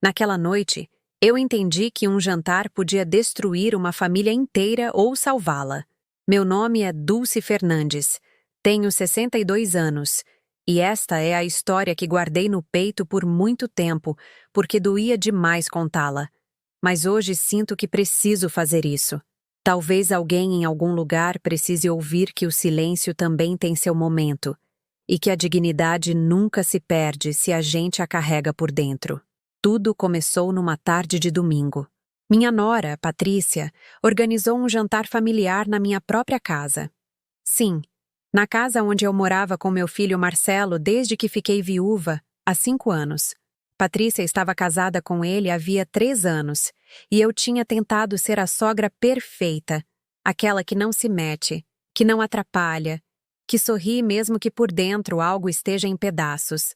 Naquela noite, eu entendi que um jantar podia destruir uma família inteira ou salvá-la. Meu nome é Dulce Fernandes, tenho 62 anos, e esta é a história que guardei no peito por muito tempo, porque doía demais contá-la. Mas hoje sinto que preciso fazer isso. Talvez alguém em algum lugar precise ouvir que o silêncio também tem seu momento, e que a dignidade nunca se perde se a gente a carrega por dentro. Tudo começou numa tarde de domingo. Minha nora, Patrícia, organizou um jantar familiar na minha própria casa. Sim, na casa onde eu morava com meu filho Marcelo desde que fiquei viúva, há 5 anos. Patrícia estava casada com ele havia 3 anos, e eu tinha tentado ser a sogra perfeita, aquela que não se mete, que não atrapalha, que sorri mesmo que por dentro algo esteja em pedaços.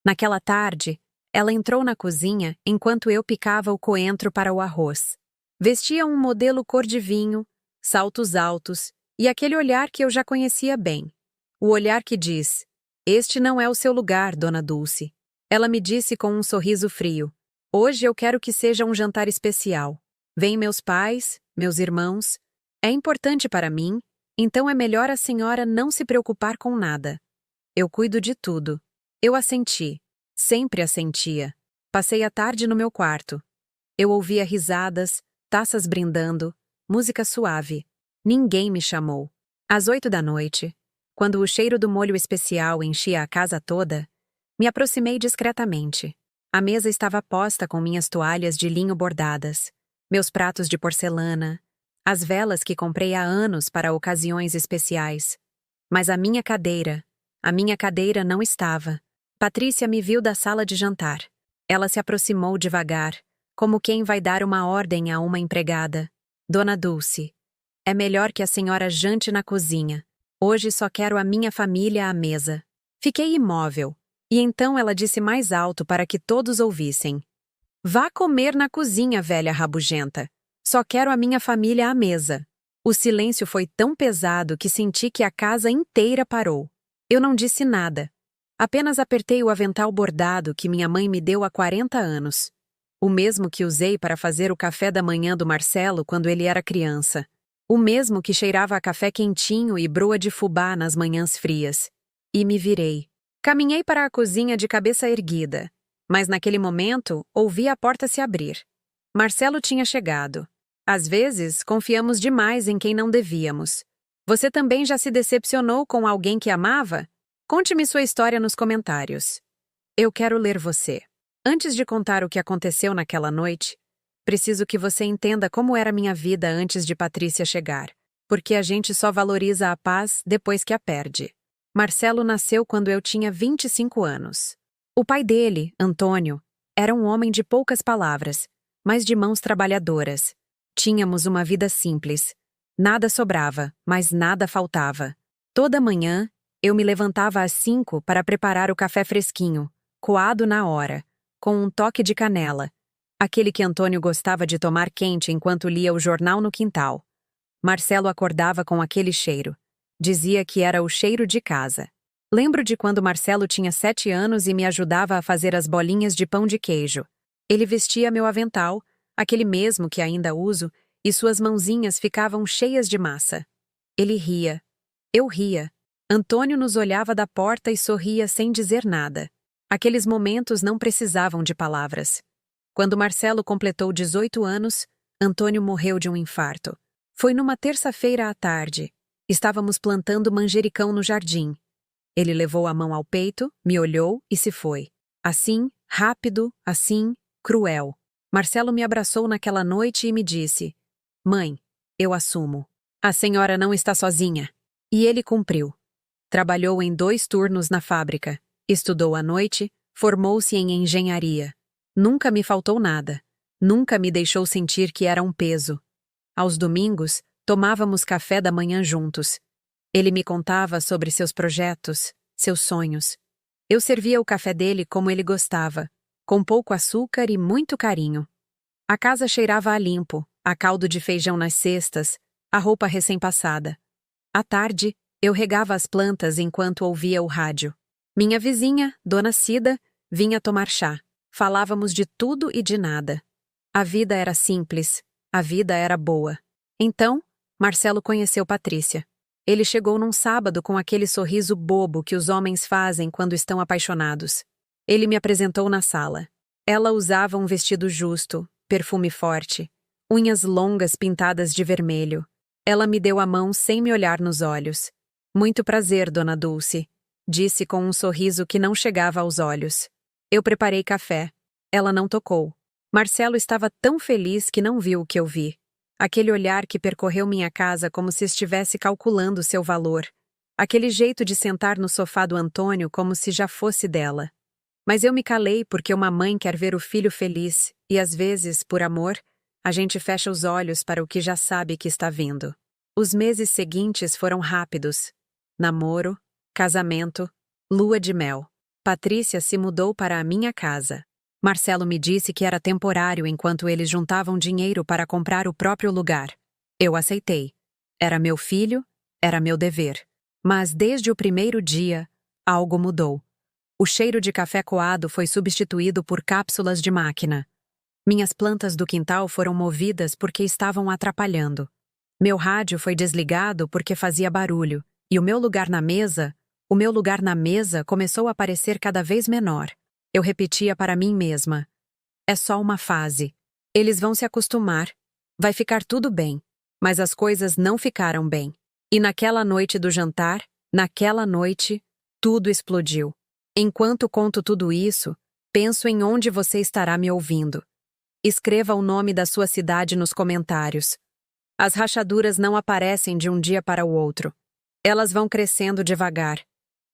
Naquela tarde, ela entrou na cozinha enquanto eu picava o coentro para o arroz. Vestia um modelo cor de vinho, saltos altos e aquele olhar que eu já conhecia bem. O olhar que diz: "Este não é o seu lugar, Dona Dulce." Ela me disse com um sorriso frio: "Hoje eu quero que seja um jantar especial. Vêm meus pais, meus irmãos. É importante para mim, então é melhor a senhora não se preocupar com nada. Eu cuido de tudo." Eu assenti. Sempre assentia. Passei a tarde no meu quarto. Eu ouvia risadas, taças brindando, música suave. Ninguém me chamou. Às 8 da noite, quando o cheiro do molho especial enchia a casa toda, me aproximei discretamente. A mesa estava posta com minhas toalhas de linho bordadas, meus pratos de porcelana, as velas que comprei há anos para ocasiões especiais. Mas a minha cadeira não estava. Patrícia me viu da sala de jantar. Ela se aproximou devagar, como quem vai dar uma ordem a uma empregada. "Dona Dulce, é melhor que a senhora jante na cozinha. Hoje só quero a minha família à mesa." Fiquei imóvel, e então ela disse mais alto para que todos ouvissem: "Vá comer na cozinha, velha rabugenta. Só quero a minha família à mesa." O silêncio foi tão pesado que senti que a casa inteira parou. Eu não disse nada. Apenas apertei o avental bordado que minha mãe me deu há 40 anos. O mesmo que usei para fazer o café da manhã do Marcelo quando ele era criança. O mesmo que cheirava a café quentinho e broa de fubá nas manhãs frias. E me virei. Caminhei para a cozinha de cabeça erguida, mas naquele momento ouvi a porta se abrir. Marcelo tinha chegado. Às vezes, confiamos demais em quem não devíamos. Você também já se decepcionou com alguém que amava? Conte-me sua história nos comentários. Eu quero ler você. Antes de contar o que aconteceu naquela noite, preciso que você entenda como era minha vida antes de Patrícia chegar, porque a gente só valoriza a paz depois que a perde. Marcelo nasceu quando eu tinha 25 anos. O pai dele, Antônio, era um homem de poucas palavras, mas de mãos trabalhadoras. Tínhamos uma vida simples. Nada sobrava, mas nada faltava. Toda manhã, eu me levantava às 5 para preparar o café fresquinho, coado na hora, com um toque de canela, aquele que Antônio gostava de tomar quente enquanto lia o jornal no quintal. Marcelo acordava com aquele cheiro. Dizia que era o cheiro de casa. Lembro de quando Marcelo tinha 7 anos e me ajudava a fazer as bolinhas de pão de queijo. Ele vestia meu avental, aquele mesmo que ainda uso, e suas mãozinhas ficavam cheias de massa. Ele ria. Eu ria. Antônio nos olhava da porta e sorria sem dizer nada. Aqueles momentos não precisavam de palavras. Quando Marcelo completou 18 anos, Antônio morreu de um infarto. Foi numa terça-feira à tarde. Estávamos plantando manjericão no jardim. Ele levou a mão ao peito, me olhou e se foi. Assim, rápido, assim, cruel. Marcelo me abraçou naquela noite e me disse: "Mãe, eu assumo. A senhora não está sozinha." E ele cumpriu. Trabalhou em 2 turnos na fábrica. Estudou à noite, formou-se em engenharia. Nunca me faltou nada. Nunca me deixou sentir que era um peso. Aos domingos, tomávamos café da manhã juntos. Ele me contava sobre seus projetos, seus sonhos. Eu servia o café dele como ele gostava, com pouco açúcar e muito carinho. A casa cheirava a limpo, a caldo de feijão nas cestas, a roupa recém-passada. À tarde, eu regava as plantas enquanto ouvia o rádio. Minha vizinha, Dona Cida, vinha tomar chá. Falávamos de tudo e de nada. A vida era simples, a vida era boa. Então, Marcelo conheceu Patrícia. Ele chegou num sábado com aquele sorriso bobo que os homens fazem quando estão apaixonados. Ele me apresentou na sala. Ela usava um vestido justo, perfume forte, unhas longas pintadas de vermelho. Ela me deu a mão sem me olhar nos olhos. Muito prazer, Dona Dulce, disse com um sorriso que não chegava aos olhos. Eu preparei café. Ela não tocou. Marcelo estava tão feliz que não viu o que eu vi. Aquele olhar que percorreu minha casa como se estivesse calculando seu valor. Aquele jeito de sentar no sofá do Antônio como se já fosse dela. Mas eu me calei porque uma mãe quer ver o filho feliz e, às vezes, por amor, a gente fecha os olhos para o que já sabe que está vindo. Os meses seguintes foram rápidos. Namoro, casamento, lua de mel. Patrícia se mudou para a minha casa. Marcelo me disse que era temporário enquanto eles juntavam dinheiro para comprar o próprio lugar. Eu aceitei. Era meu filho, era meu dever. Mas desde o primeiro dia, algo mudou. O cheiro de café coado foi substituído por cápsulas de máquina. Minhas plantas do quintal foram movidas porque estavam atrapalhando. Meu rádio foi desligado porque fazia barulho, e o meu lugar na mesa começou a parecer cada vez menor. Eu repetia para mim mesma: é só uma fase. Eles vão se acostumar. Vai ficar tudo bem. Mas as coisas não ficaram bem. E naquela noite do jantar, tudo explodiu. Enquanto conto tudo isso, penso em onde você estará me ouvindo. Escreva o nome da sua cidade nos comentários. As rachaduras não aparecem de um dia para o outro. Elas vão crescendo devagar,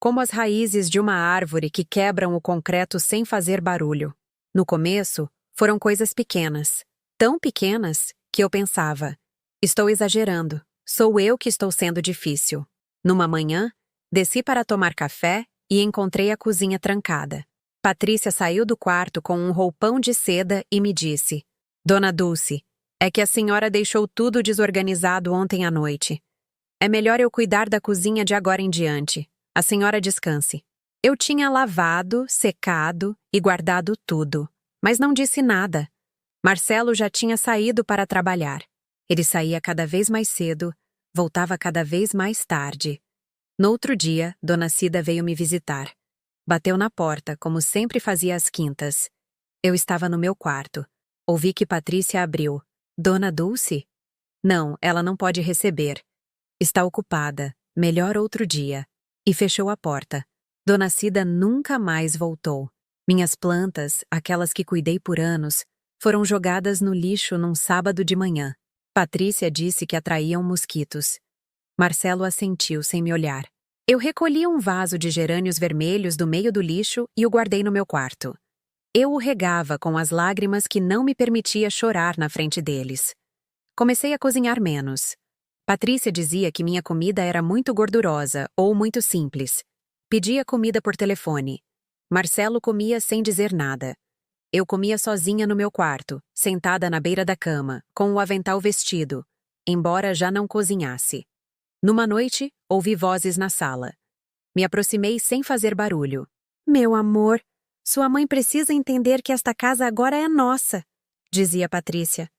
como as raízes de uma árvore que quebram o concreto sem fazer barulho. No começo, foram coisas pequenas, tão pequenas que eu pensava: estou exagerando, sou eu que estou sendo difícil. Numa manhã, desci para tomar café e encontrei a cozinha trancada. Patrícia saiu do quarto com um roupão de seda e me disse: Dona Dulce, é que a senhora deixou tudo desorganizado ontem à noite. É melhor eu cuidar da cozinha de agora em diante. A senhora descanse. Eu tinha lavado, secado e guardado tudo, mas não disse nada. Marcelo já tinha saído para trabalhar. Ele saía cada vez mais cedo, voltava cada vez mais tarde. No outro dia, Dona Cida veio me visitar. Bateu na porta, como sempre fazia às quintas. Eu estava no meu quarto. Ouvi que Patrícia abriu. Dona Dulce? Não, ela não pode receber. Está ocupada. Melhor outro dia. E fechou a porta. Dona Cida nunca mais voltou. Minhas plantas, aquelas que cuidei por anos, foram jogadas no lixo num sábado de manhã. Patrícia disse que atraíam mosquitos. Marcelo assentiu sem me olhar. Eu recolhi um vaso de gerânios vermelhos do meio do lixo e o guardei no meu quarto. Eu o regava com as lágrimas que não me permitia chorar na frente deles. Comecei a cozinhar menos. Patrícia dizia que minha comida era muito gordurosa ou muito simples. Pedia comida por telefone. Marcelo comia sem dizer nada. Eu comia sozinha no meu quarto, sentada na beira da cama, com o avental vestido, embora já não cozinhasse. Numa noite, ouvi vozes na sala. Me aproximei sem fazer barulho. Meu amor, sua mãe precisa entender que esta casa agora é nossa, dizia Patrícia.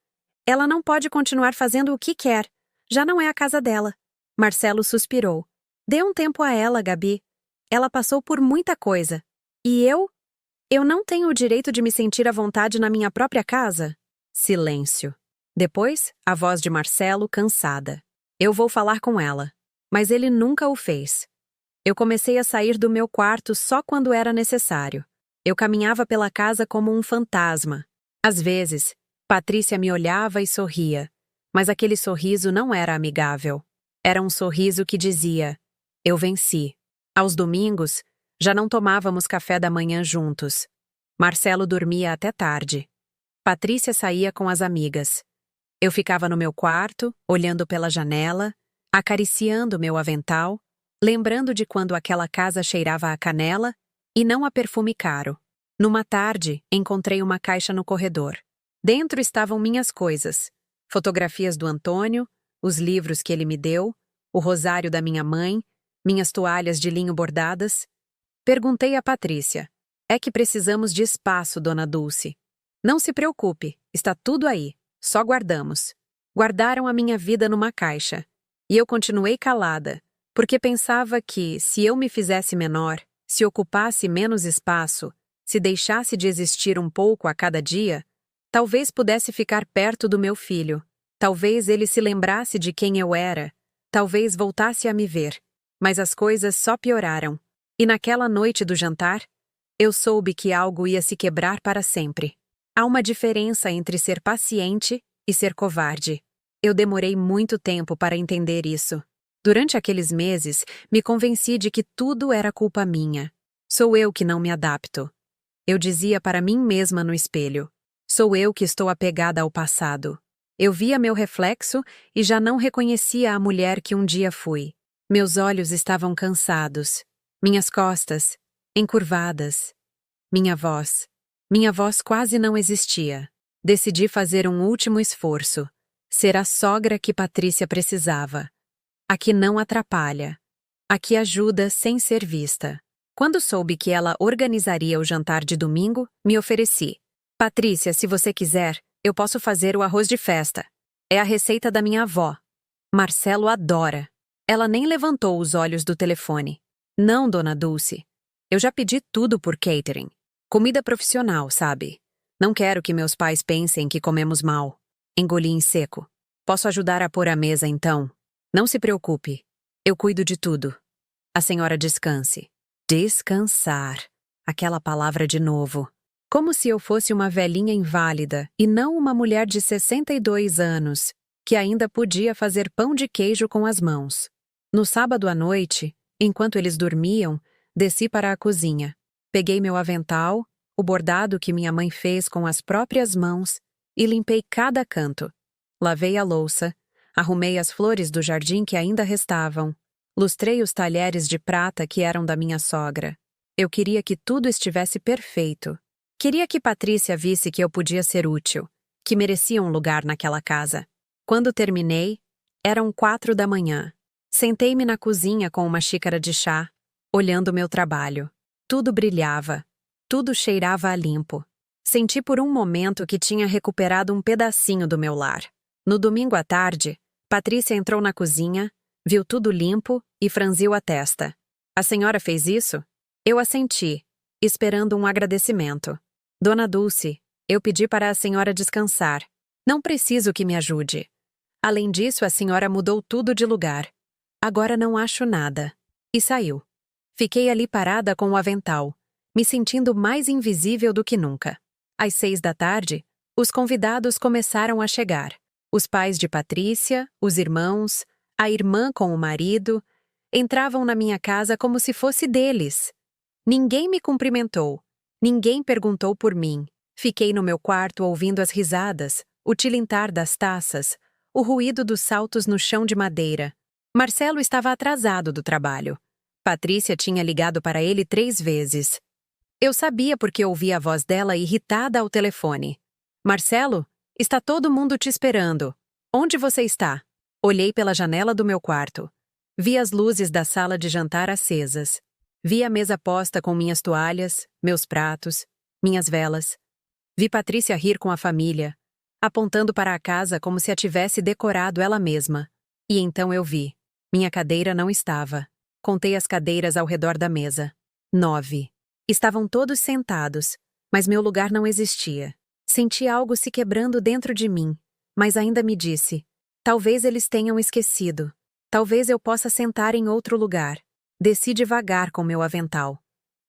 Ela não pode continuar fazendo o que quer. Já não é a casa dela. Marcelo suspirou. Dê um tempo a ela, Gabi. Ela passou por muita coisa. E eu? Eu não tenho o direito de me sentir à vontade na minha própria casa? Silêncio. Depois, a voz de Marcelo, cansada. Eu vou falar com ela. Mas ele nunca o fez. Eu comecei a sair do meu quarto só quando era necessário. Eu caminhava pela casa como um fantasma. Às vezes, Patrícia me olhava e sorria. Mas aquele sorriso não era amigável. Era um sorriso que dizia: eu venci. Aos domingos, já não tomávamos café da manhã juntos. Marcelo dormia até tarde. Patrícia saía com as amigas. Eu ficava no meu quarto, olhando pela janela, acariciando meu avental, lembrando de quando aquela casa cheirava a canela e não a perfume caro. Numa tarde, encontrei uma caixa no corredor. Dentro estavam minhas coisas. Fotografias do Antônio, os livros que ele me deu, o rosário da minha mãe, minhas toalhas de linho bordadas. Perguntei a Patrícia: É que precisamos de espaço, dona Dulce. Não se preocupe, está tudo aí. Só guardamos. Guardaram a minha vida numa caixa. E eu continuei calada, porque pensava que, se eu me fizesse menor, se ocupasse menos espaço, se deixasse de existir um pouco a cada dia, talvez pudesse ficar perto do meu filho. Talvez ele se lembrasse de quem eu era. Talvez voltasse a me ver. Mas as coisas só pioraram. E naquela noite do jantar, eu soube que algo ia se quebrar para sempre. Há uma diferença entre ser paciente e ser covarde. Eu demorei muito tempo para entender isso. Durante aqueles meses, me convenci de que tudo era culpa minha. Sou eu que não me adapto. Eu dizia para mim mesma no espelho. Sou eu que estou apegada ao passado. Eu via meu reflexo e já não reconhecia a mulher que um dia fui. Meus olhos estavam cansados. Minhas costas, encurvadas. Minha voz quase não existia. Decidi fazer um último esforço. Ser a sogra que Patrícia precisava. A que não atrapalha. A que ajuda sem ser vista. Quando soube que ela organizaria o jantar de domingo, me ofereci. Patrícia, se você quiser, eu posso fazer o arroz de festa. É a receita da minha avó. Marcelo adora. Ela nem levantou os olhos do telefone. Não, dona Dulce. Eu já pedi tudo por catering. Comida profissional, sabe? Não quero que meus pais pensem que comemos mal. Engoli em seco. Posso ajudar a pôr a mesa, então? Não se preocupe. Eu cuido de tudo. A senhora descanse. Descansar. Aquela palavra de novo. Como se eu fosse uma velhinha inválida e não uma mulher de 62 anos, que ainda podia fazer pão de queijo com as mãos. No sábado à noite, enquanto eles dormiam, desci para a cozinha. Peguei meu avental, o bordado que minha mãe fez com as próprias mãos, e limpei cada canto. Lavei a louça, arrumei as flores do jardim que ainda restavam, lustrei os talheres de prata que eram da minha sogra. Eu queria que tudo estivesse perfeito. Queria que Patrícia visse que eu podia ser útil, que merecia um lugar naquela casa. Quando terminei, eram 4 da manhã. Sentei-me na cozinha com uma xícara de chá, olhando meu trabalho. Tudo brilhava. Tudo cheirava a limpo. Senti por um momento que tinha recuperado um pedacinho do meu lar. No domingo à tarde, Patrícia entrou na cozinha, viu tudo limpo e franziu a testa. A senhora fez isso? Eu assenti, esperando um agradecimento. Dona Dulce, eu pedi para a senhora descansar. Não preciso que me ajude. Além disso, a senhora mudou tudo de lugar. Agora não acho nada. E saiu. Fiquei ali parada com o avental, me sentindo mais invisível do que nunca. Às 6 da tarde, os convidados começaram a chegar. Os pais de Patrícia, os irmãos, a irmã com o marido, entravam na minha casa como se fosse deles. Ninguém me cumprimentou. Ninguém perguntou por mim. Fiquei no meu quarto ouvindo as risadas, o tilintar das taças, o ruído dos saltos no chão de madeira. Marcelo estava atrasado do trabalho. Patrícia tinha ligado para ele 3 vezes. Eu sabia porque ouvi a voz dela irritada ao telefone. Marcelo, está todo mundo te esperando. Onde você está? Olhei pela janela do meu quarto. Vi as luzes da sala de jantar acesas. Vi a mesa posta com minhas toalhas, meus pratos, minhas velas. Vi Patrícia rir com a família, apontando para a casa como se a tivesse decorado ela mesma. E então eu vi. Minha cadeira não estava. Contei as cadeiras ao redor da mesa. 9. Estavam todos sentados, mas meu lugar não existia. Senti algo se quebrando dentro de mim, mas ainda me disse: talvez eles tenham esquecido. Talvez eu possa sentar em outro lugar. Desci devagar com meu avental.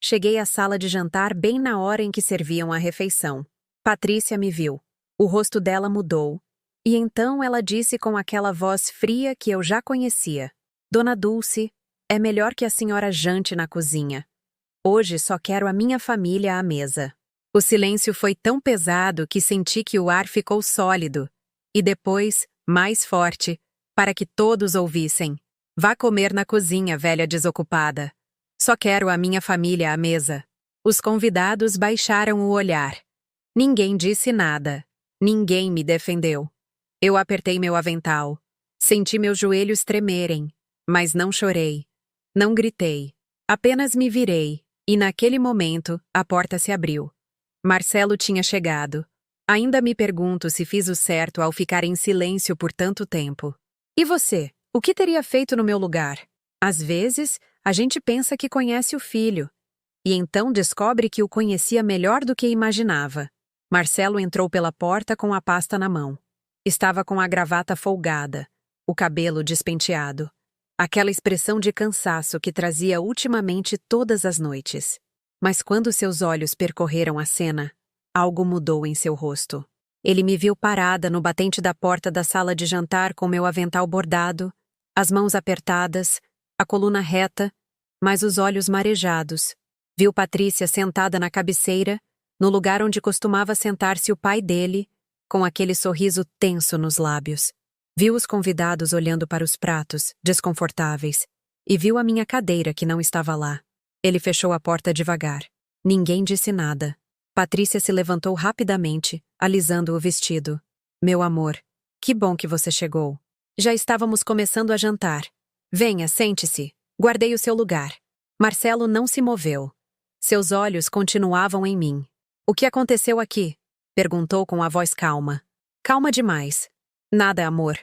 Cheguei à sala de jantar bem na hora em que serviam a refeição. Patrícia me viu. O rosto dela mudou. E então ela disse com aquela voz fria que eu já conhecia: Dona Dulce, é melhor que a senhora jante na cozinha. Hoje só quero a minha família à mesa. O silêncio foi tão pesado que senti que o ar ficou sólido. E depois, mais forte, para que todos ouvissem: vá comer na cozinha, velha desocupada. Só quero a minha família à mesa. Os convidados baixaram o olhar. Ninguém disse nada. Ninguém me defendeu. Eu apertei meu avental. Senti meus joelhos tremerem. Mas não chorei. Não gritei. Apenas me virei. E naquele momento, a porta se abriu. Marcelo tinha chegado. Ainda me pergunto se fiz o certo ao ficar em silêncio por tanto tempo. E você? O que teria feito no meu lugar? Às vezes, a gente pensa que conhece o filho, e então descobre que o conhecia melhor do que imaginava. Marcelo entrou pela porta com a pasta na mão. Estava com a gravata folgada, o cabelo despenteado. Aquela expressão de cansaço que trazia ultimamente todas as noites. Mas quando seus olhos percorreram a cena, algo mudou em seu rosto. Ele me viu parada no batente da porta da sala de jantar com meu avental bordado, as mãos apertadas, a coluna reta, mas os olhos marejados. Viu Patrícia sentada na cabeceira, no lugar onde costumava sentar-se o pai dele, com aquele sorriso tenso nos lábios. Viu os convidados olhando para os pratos, desconfortáveis, e viu a minha cadeira que não estava lá. Ele fechou a porta devagar. Ninguém disse nada. Patrícia se levantou rapidamente, alisando o vestido. Meu amor, que bom que você chegou. Já estávamos começando a jantar. Venha, sente-se. Guardei o seu lugar. Marcelo não se moveu. Seus olhos continuavam em mim. O que aconteceu aqui? Perguntou com a voz calma. Calma demais. Nada, amor.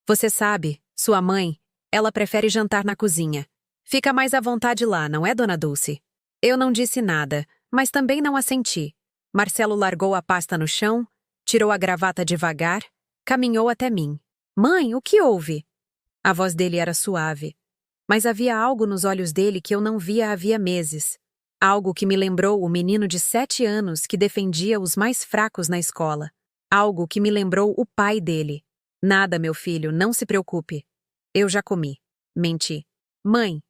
Você sabe, sua mãe, ela prefere jantar na cozinha. Fica mais à vontade lá, não é, dona Dulce? Eu não disse nada, mas também não assenti. Marcelo largou a pasta no chão, tirou a gravata devagar, caminhou até mim. Mãe, o que houve? A voz dele era suave, mas havia algo nos olhos dele que eu não via havia meses. Algo que me lembrou o menino de 7 anos que defendia os mais fracos na escola. Algo que me lembrou o pai dele. Nada, meu filho, não se preocupe. Eu já comi. Menti. Mãe,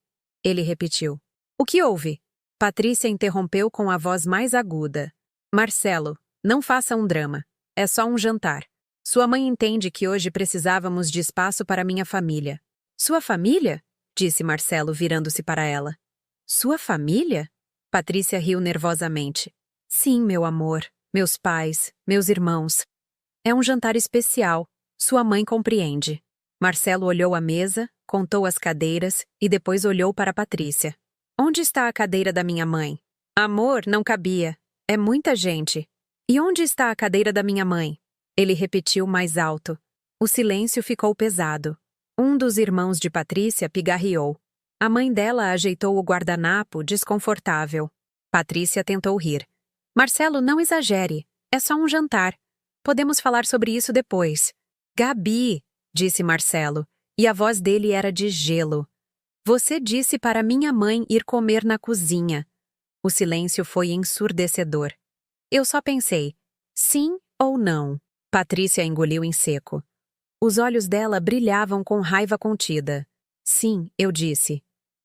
ele repetiu. O que houve? Patrícia interrompeu com a voz mais aguda. Marcelo, não faça um drama. É só um jantar. Sua mãe entende que hoje precisávamos de espaço para minha família. Sua família? Disse Marcelo, virando-se para ela. Sua família? Patrícia riu nervosamente. Sim, meu amor. Meus pais, meus irmãos. É um jantar especial. Sua mãe compreende. Marcelo olhou a mesa, contou as cadeiras e depois olhou para Patrícia. Onde está a cadeira da minha mãe? Amor, não cabia. É muita gente. E onde está a cadeira da minha mãe? Ele repetiu mais alto. O silêncio ficou pesado. Um dos irmãos de Patrícia pigarreou. A mãe dela ajeitou o guardanapo, desconfortável. Patrícia tentou rir. Marcelo, não exagere. É só um jantar. Podemos falar sobre isso depois. Gabi, disse Marcelo, e a voz dele era de gelo. Você disse para minha mãe ir comer na cozinha. O silêncio foi ensurdecedor. Eu só pensei, sim ou não? Patrícia engoliu em seco. Os olhos dela brilhavam com raiva contida. Sim, eu disse.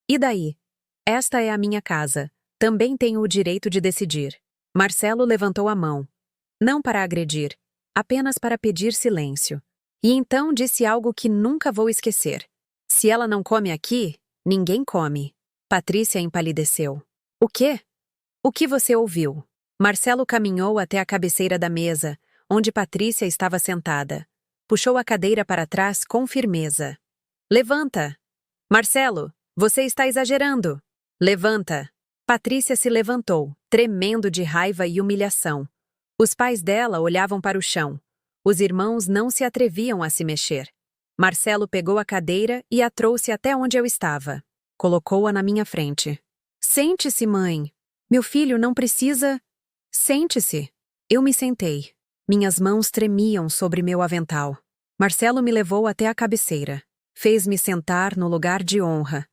E daí? Esta é a minha casa. Também tenho o direito de decidir. Marcelo levantou a mão. Não para agredir, apenas para pedir silêncio. E então disse algo que nunca vou esquecer. Se ela não come aqui, ninguém come. Patrícia empalideceu. O quê? O que você ouviu? Marcelo caminhou até a cabeceira da mesa, onde Patrícia estava sentada. Puxou a cadeira para trás com firmeza. Levanta! Marcelo, você está exagerando! Levanta! Patrícia se levantou, tremendo de raiva e humilhação. Os pais dela olhavam para o chão. Os irmãos não se atreviam a se mexer. Marcelo pegou a cadeira e a trouxe até onde eu estava. Colocou-a na minha frente. Sente-se, mãe. Meu filho não precisa... Sente-se. Eu me sentei. Minhas mãos tremiam sobre meu avental. Marcelo me levou até a cabeceira. Fez-me sentar no lugar de honra.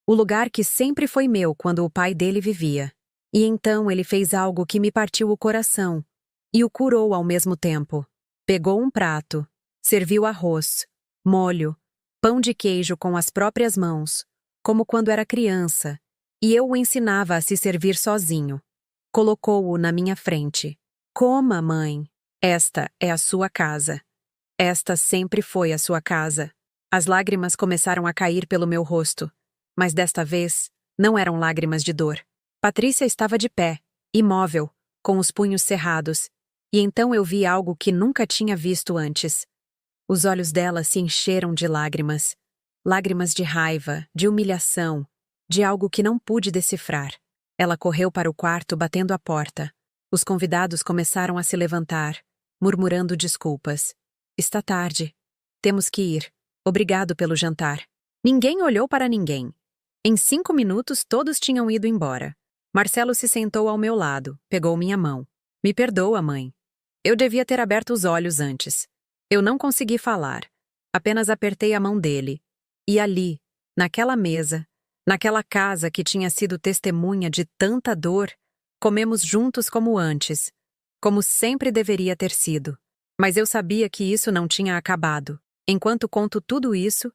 O lugar que sempre foi meu quando o pai dele vivia. E então ele fez algo que me partiu o coração. E o curou ao mesmo tempo. Pegou um prato, serviu arroz, molho, pão de queijo com as próprias mãos, como quando era criança, e eu o ensinava a se servir sozinho. Colocou-o na minha frente. Coma, mãe. Esta é a sua casa. Esta sempre foi a sua casa. As lágrimas começaram a cair pelo meu rosto, mas desta vez não eram lágrimas de dor. Patrícia estava de pé, imóvel, com os punhos cerrados, e então eu vi algo que nunca tinha visto antes. Os olhos dela se encheram de lágrimas. Lágrimas de raiva, de humilhação, de algo que não pude decifrar. Ela correu para o quarto batendo a porta. Os convidados começaram a se levantar, murmurando desculpas. Está tarde. Temos que ir. Obrigado pelo jantar. Ninguém olhou para ninguém. Em 5 minutos todos tinham ido embora. Marcelo se sentou ao meu lado, pegou minha mão. Me perdoa, mãe. Eu devia ter aberto os olhos antes. Eu não consegui falar. Apenas apertei a mão dele. E ali, naquela mesa, naquela casa que tinha sido testemunha de tanta dor, comemos juntos como antes, como sempre deveria ter sido. Mas eu sabia que isso não tinha acabado. Enquanto conto tudo isso,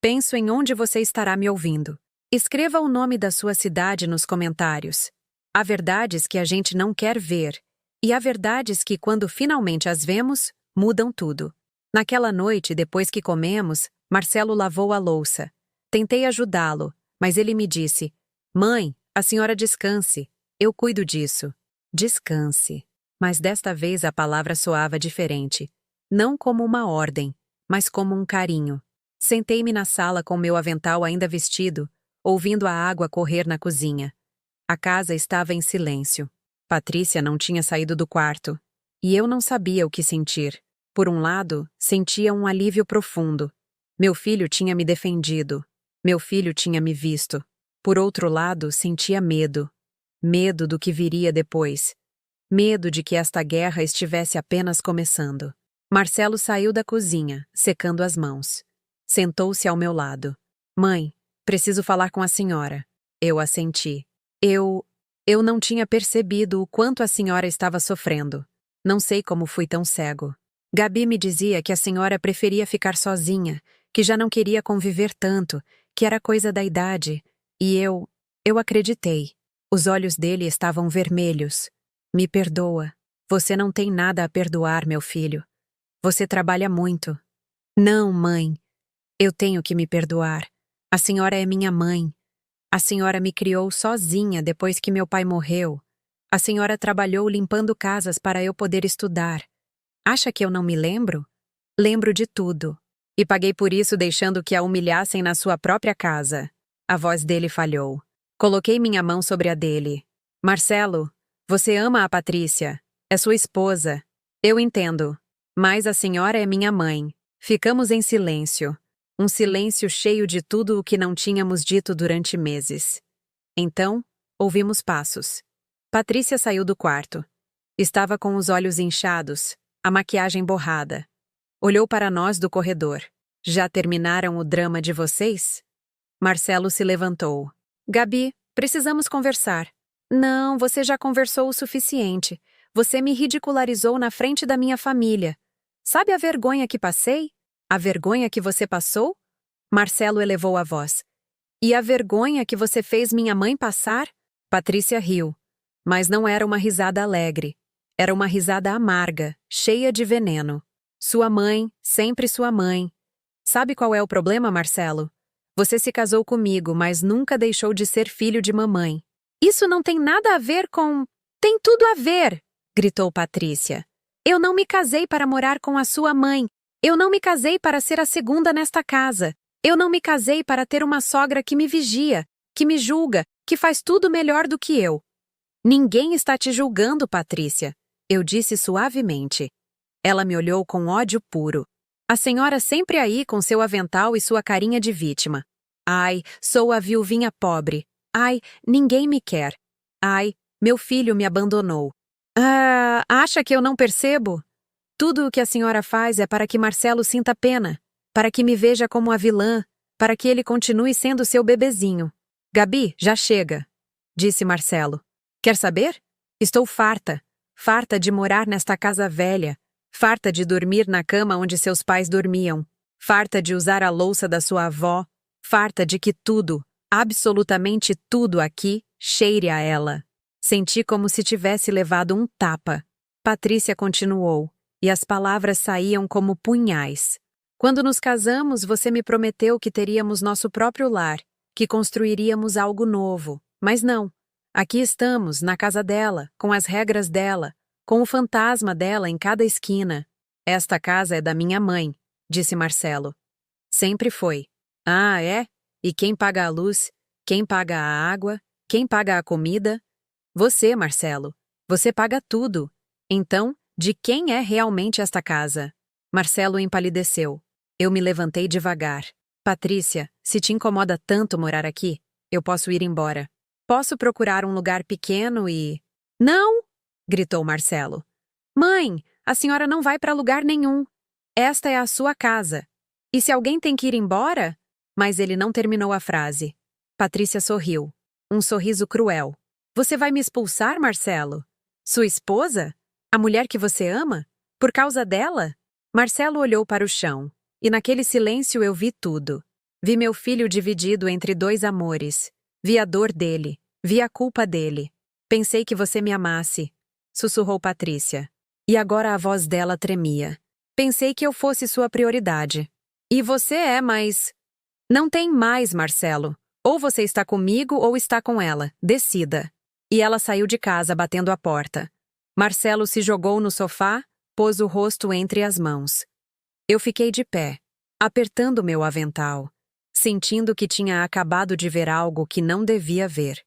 penso em onde você estará me ouvindo. Escreva o nome da sua cidade nos comentários. Há verdades que a gente não quer ver, e há verdades que, quando finalmente as vemos, mudam tudo. Naquela noite, depois que comemos, Marcelo lavou a louça. Tentei ajudá-lo, mas ele me disse: Mãe, a senhora descanse. Eu cuido disso. Descanse. Mas desta vez a palavra soava diferente. Não como uma ordem, mas como um carinho. Sentei-me na sala com meu avental ainda vestido, ouvindo a água correr na cozinha. A casa estava em silêncio. Patrícia não tinha saído do quarto. E eu não sabia o que sentir. Por um lado, sentia um alívio profundo. Meu filho tinha me defendido. Meu filho tinha me visto. Por outro lado, sentia medo. Medo do que viria depois. Medo de que esta guerra estivesse apenas começando. Marcelo saiu da cozinha, secando as mãos. Sentou-se ao meu lado. Mãe, preciso falar com a senhora. Eu assenti. Eu não tinha percebido o quanto a senhora estava sofrendo. Não sei como fui tão cego. Gabi me dizia que a senhora preferia ficar sozinha, que já não queria conviver tanto, que era coisa da idade. E eu acreditei. Os olhos dele estavam vermelhos. Me perdoa. Você não tem nada a perdoar, meu filho. Você trabalha muito. Não, mãe. Eu tenho que me perdoar. A senhora é minha mãe. A senhora me criou sozinha depois que meu pai morreu. A senhora trabalhou limpando casas para eu poder estudar. Acha que eu não me lembro? Lembro de tudo. E paguei por isso deixando que a humilhassem na sua própria casa. A voz dele falhou. Coloquei minha mão sobre a dele. Marcelo, você ama a Patrícia. É sua esposa. Eu entendo. Mas a senhora é minha mãe. Ficamos em silêncio. Um silêncio cheio de tudo o que não tínhamos dito durante meses. Então, ouvimos passos. Patrícia saiu do quarto. Estava com os olhos inchados, a maquiagem borrada. Olhou para nós do corredor. Já terminaram o drama de vocês? Marcelo se levantou. Gabi, precisamos conversar. Não, você já conversou o suficiente. Você me ridicularizou na frente da minha família. Sabe a vergonha que passei? A vergonha que você passou? Marcelo elevou a voz. E a vergonha que você fez minha mãe passar? Patrícia riu. Mas não era uma risada alegre. Era uma risada amarga, cheia de veneno. Sua mãe, sempre sua mãe. Sabe qual é o problema, Marcelo? Você se casou comigo, mas nunca deixou de ser filho de mamãe. Isso não tem nada a ver com... Tem tudo a ver! Gritou Patrícia. Eu não me casei para morar com a sua mãe. Eu não me casei para ser a segunda nesta casa. Eu não me casei para ter uma sogra que me vigia, que me julga, que faz tudo melhor do que eu. Ninguém está te julgando, Patrícia. Eu disse suavemente. Ela me olhou com ódio puro. A senhora sempre aí com seu avental e sua carinha de vítima. Ai, sou a viuvinha pobre. Ai, ninguém me quer. Ai, meu filho me abandonou. Acha que eu não percebo? Tudo o que a senhora faz é para que Marcelo sinta pena, para que me veja como a vilã, para que ele continue sendo seu bebezinho. Gabi, já chega, disse Marcelo. Quer saber? Estou farta. Farta de morar nesta casa velha. Farta de dormir na cama onde seus pais dormiam. Farta de usar a louça da sua avó. Farta de que tudo, absolutamente tudo aqui, cheire a ela. Senti como se tivesse levado um tapa. Patrícia continuou, e as palavras saíam como punhais. Quando nos casamos, você me prometeu que teríamos nosso próprio lar, que construiríamos algo novo. Mas não. Aqui estamos, na casa dela, com as regras dela, com o fantasma dela em cada esquina. Esta casa é da minha mãe, disse Marcelo. Sempre foi. Ah, é? E quem paga a luz? Quem paga a água? Quem paga a comida? Você, Marcelo. Você paga tudo. Então, de quem é realmente esta casa? Marcelo empalideceu. Eu me levantei devagar. Patrícia, se te incomoda tanto morar aqui, eu posso ir embora. Posso procurar um lugar pequeno e... Não! Gritou Marcelo. Mãe, a senhora não vai para lugar nenhum. Esta é a sua casa. E se alguém tem que ir embora? Mas ele não terminou a frase. Patrícia sorriu. Um sorriso cruel. Você vai me expulsar, Marcelo? Sua esposa? A mulher que você ama? Por causa dela? Marcelo olhou para o chão. E naquele silêncio eu vi tudo. Vi meu filho dividido entre dois amores. Vi a dor dele. Vi a culpa dele. Pensei que você me amasse, sussurrou Patrícia. E agora a voz dela tremia. Pensei que eu fosse sua prioridade. E você é, mas... Não tem mais, Marcelo. Ou você está comigo ou está com ela. Decida. E ela saiu de casa batendo a porta. Marcelo se jogou no sofá, pôs o rosto entre as mãos. Eu fiquei de pé, apertando meu avental, sentindo que tinha acabado de ver algo que não devia ver.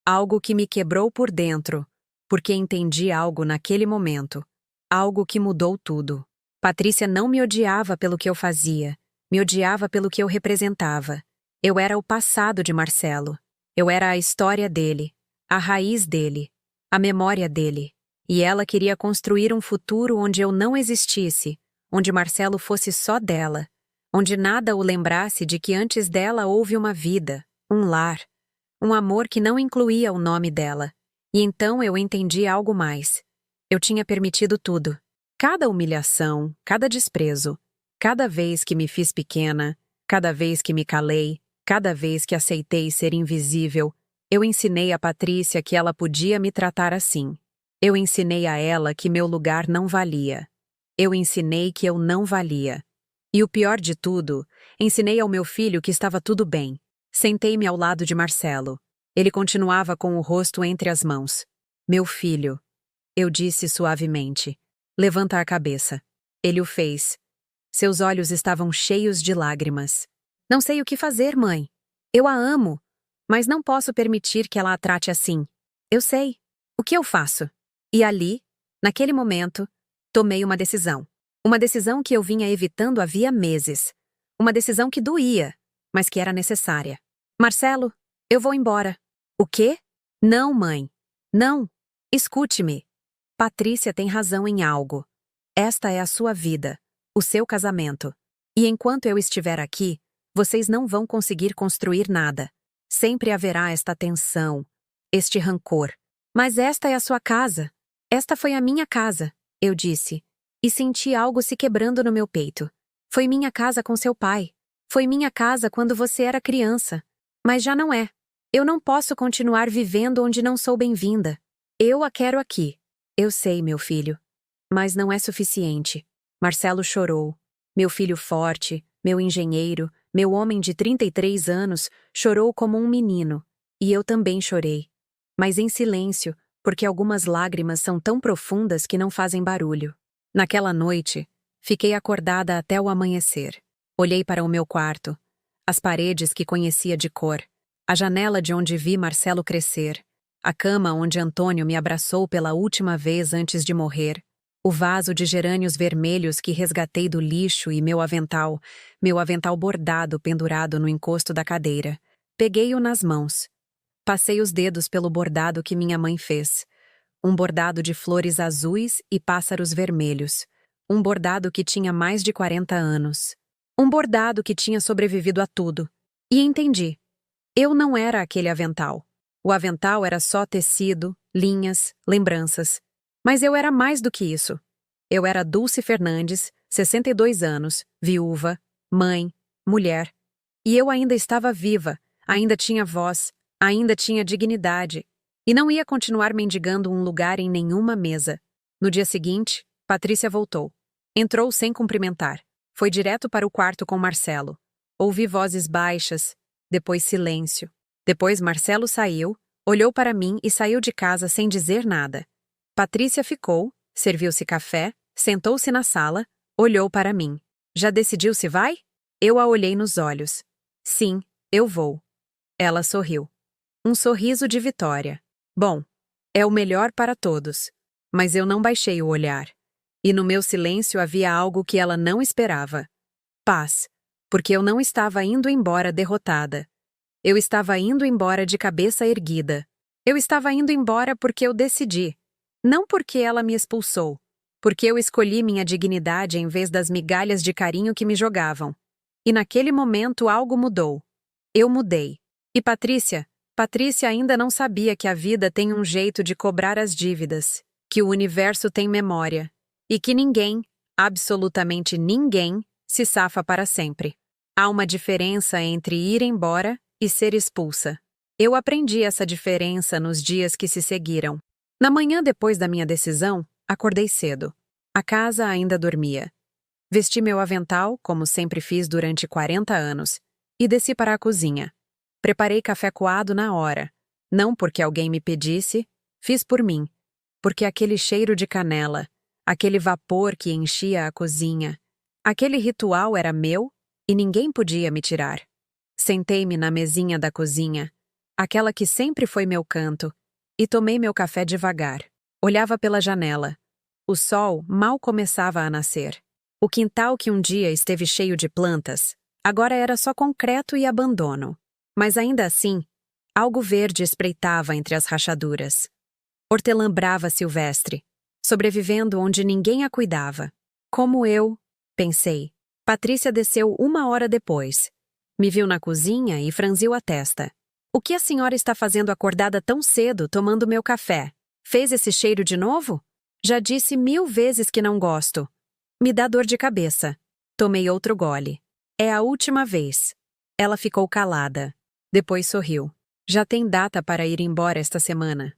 Algo que me quebrou por dentro, porque entendi algo naquele momento. Algo que mudou tudo. Patrícia não me odiava pelo que eu fazia, me odiava pelo que eu representava. Eu era o passado de Marcelo. Eu era a história dele, a raiz dele, a memória dele. E ela queria construir um futuro onde eu não existisse, onde Marcelo fosse só dela, onde nada o lembrasse de que antes dela houve uma vida, um lar, um amor que não incluía o nome dela. E então eu entendi algo mais. Eu tinha permitido tudo. Cada humilhação, cada desprezo, cada vez que me fiz pequena, cada vez que me calei, cada vez que aceitei ser invisível, eu ensinei a Patrícia que ela podia me tratar assim. Eu ensinei a ela que meu lugar não valia. Eu ensinei que eu não valia. E o pior de tudo, ensinei ao meu filho que estava tudo bem. Sentei-me ao lado de Marcelo. Ele continuava com o rosto entre as mãos. Meu filho, eu disse suavemente. Levanta a cabeça. Ele o fez. Seus olhos estavam cheios de lágrimas. Não sei o que fazer, mãe. Eu a amo, mas não posso permitir que ela a trate assim. Eu sei. O que eu faço? E ali, naquele momento, tomei uma decisão. Uma decisão que eu vinha evitando havia meses. Uma decisão que doía, mas que era necessária. Marcelo, eu vou embora. O quê? Não, mãe. Não. Escute-me. Patrícia tem razão em algo. Esta é a sua vida, o seu casamento. E enquanto eu estiver aqui, vocês não vão conseguir construir nada. Sempre haverá esta tensão, este rancor. Mas esta é a sua casa. Esta foi a minha casa, eu disse, e senti algo se quebrando no meu peito. Foi minha casa com seu pai. Foi minha casa quando você era criança. Mas já não é. Eu não posso continuar vivendo onde não sou bem-vinda. Eu a quero aqui. Eu sei, meu filho. Mas não é suficiente. Marcelo chorou. Meu filho forte, meu engenheiro, meu homem de 33 anos, chorou como um menino. E eu também chorei. Mas em silêncio, porque algumas lágrimas são tão profundas que não fazem barulho. Naquela noite, fiquei acordada até o amanhecer. Olhei para o meu quarto, as paredes que conhecia de cor, a janela de onde vi Marcelo crescer, a cama onde Antônio me abraçou pela última vez antes de morrer, o vaso de gerânios vermelhos que resgatei do lixo e meu avental bordado pendurado no encosto da cadeira. Peguei-o nas mãos. Passei os dedos pelo bordado que minha mãe fez. Um bordado de flores azuis e pássaros vermelhos. Um bordado que tinha mais de 40 anos. Um bordado que tinha sobrevivido a tudo. E entendi. Eu não era aquele avental. O avental era só tecido, linhas, lembranças. Mas eu era mais do que isso. Eu era Dulce Fernandes, 62 anos, viúva, mãe, mulher. E eu ainda estava viva, ainda tinha voz, ainda tinha dignidade. E não ia continuar mendigando um lugar em nenhuma mesa. No dia seguinte, Patrícia voltou. Entrou sem cumprimentar. Foi direto para o quarto com Marcelo. Ouvi vozes baixas, depois silêncio. Depois Marcelo saiu, olhou para mim e saiu de casa sem dizer nada. Patrícia ficou, serviu-se café, sentou-se na sala, olhou para mim. Já decidiu se vai? Eu a olhei nos olhos. Sim, eu vou. Ela sorriu. Um sorriso de vitória. Bom, é o melhor para todos. Mas eu não baixei o olhar. E no meu silêncio havia algo que ela não esperava. Paz, porque eu não estava indo embora derrotada. Eu estava indo embora de cabeça erguida. Eu estava indo embora porque eu decidi. Não porque ela me expulsou. Porque eu escolhi minha dignidade em vez das migalhas de carinho que me jogavam. E naquele momento algo mudou. Eu mudei. E Patrícia ainda não sabia que a vida tem um jeito de cobrar as dívidas, que o universo tem memória, e que ninguém, absolutamente ninguém, se safa para sempre. Há uma diferença entre ir embora e ser expulsa. Eu aprendi essa diferença nos dias que se seguiram. Na manhã depois da minha decisão, acordei cedo. A casa ainda dormia. Vesti meu avental, como sempre fiz durante 40 anos, e desci para a cozinha. Preparei café coado na hora. Não porque alguém me pedisse, fiz por mim. Porque aquele cheiro de canela, aquele vapor que enchia a cozinha, aquele ritual era meu e ninguém podia me tirar. Sentei-me na mesinha da cozinha, aquela que sempre foi meu canto, e tomei meu café devagar. Olhava pela janela. O sol mal começava a nascer. O quintal que um dia esteve cheio de plantas, agora era só concreto e abandono. Mas ainda assim, algo verde espreitava entre as rachaduras. Hortelã brava silvestre, sobrevivendo onde ninguém a cuidava. Como eu, pensei. Patrícia desceu 1 hora depois. Me viu na cozinha e franziu a testa. O que a senhora está fazendo acordada tão cedo, tomando meu café? Fez esse cheiro de novo? Já disse 1000 vezes que não gosto. Me dá dor de cabeça. Tomei outro gole. É a última vez. Ela ficou calada. Depois sorriu. Já tem data para ir embora esta semana.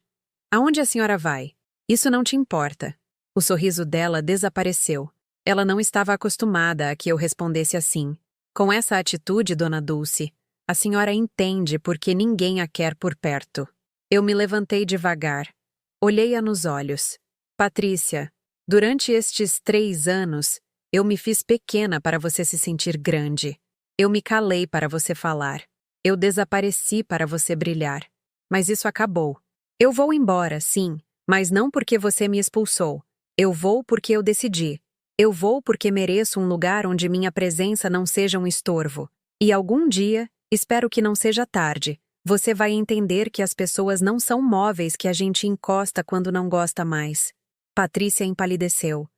Aonde a senhora vai? Isso não te importa. O sorriso dela desapareceu. Ela não estava acostumada a que eu respondesse assim. Com essa atitude, dona Dulce, a senhora entende porque ninguém a quer por perto. Eu me levantei devagar. Olhei-a nos olhos. Patrícia, durante estes 3 anos, eu me fiz pequena para você se sentir grande. Eu me calei para você falar. Eu desapareci para você brilhar. Mas isso acabou. Eu vou embora, sim, mas não porque você me expulsou. Eu vou porque eu decidi. Eu vou porque mereço um lugar onde minha presença não seja um estorvo. E algum dia, espero que não seja tarde, você vai entender que as pessoas não são móveis que a gente encosta quando não gosta mais. Patrícia empalideceu.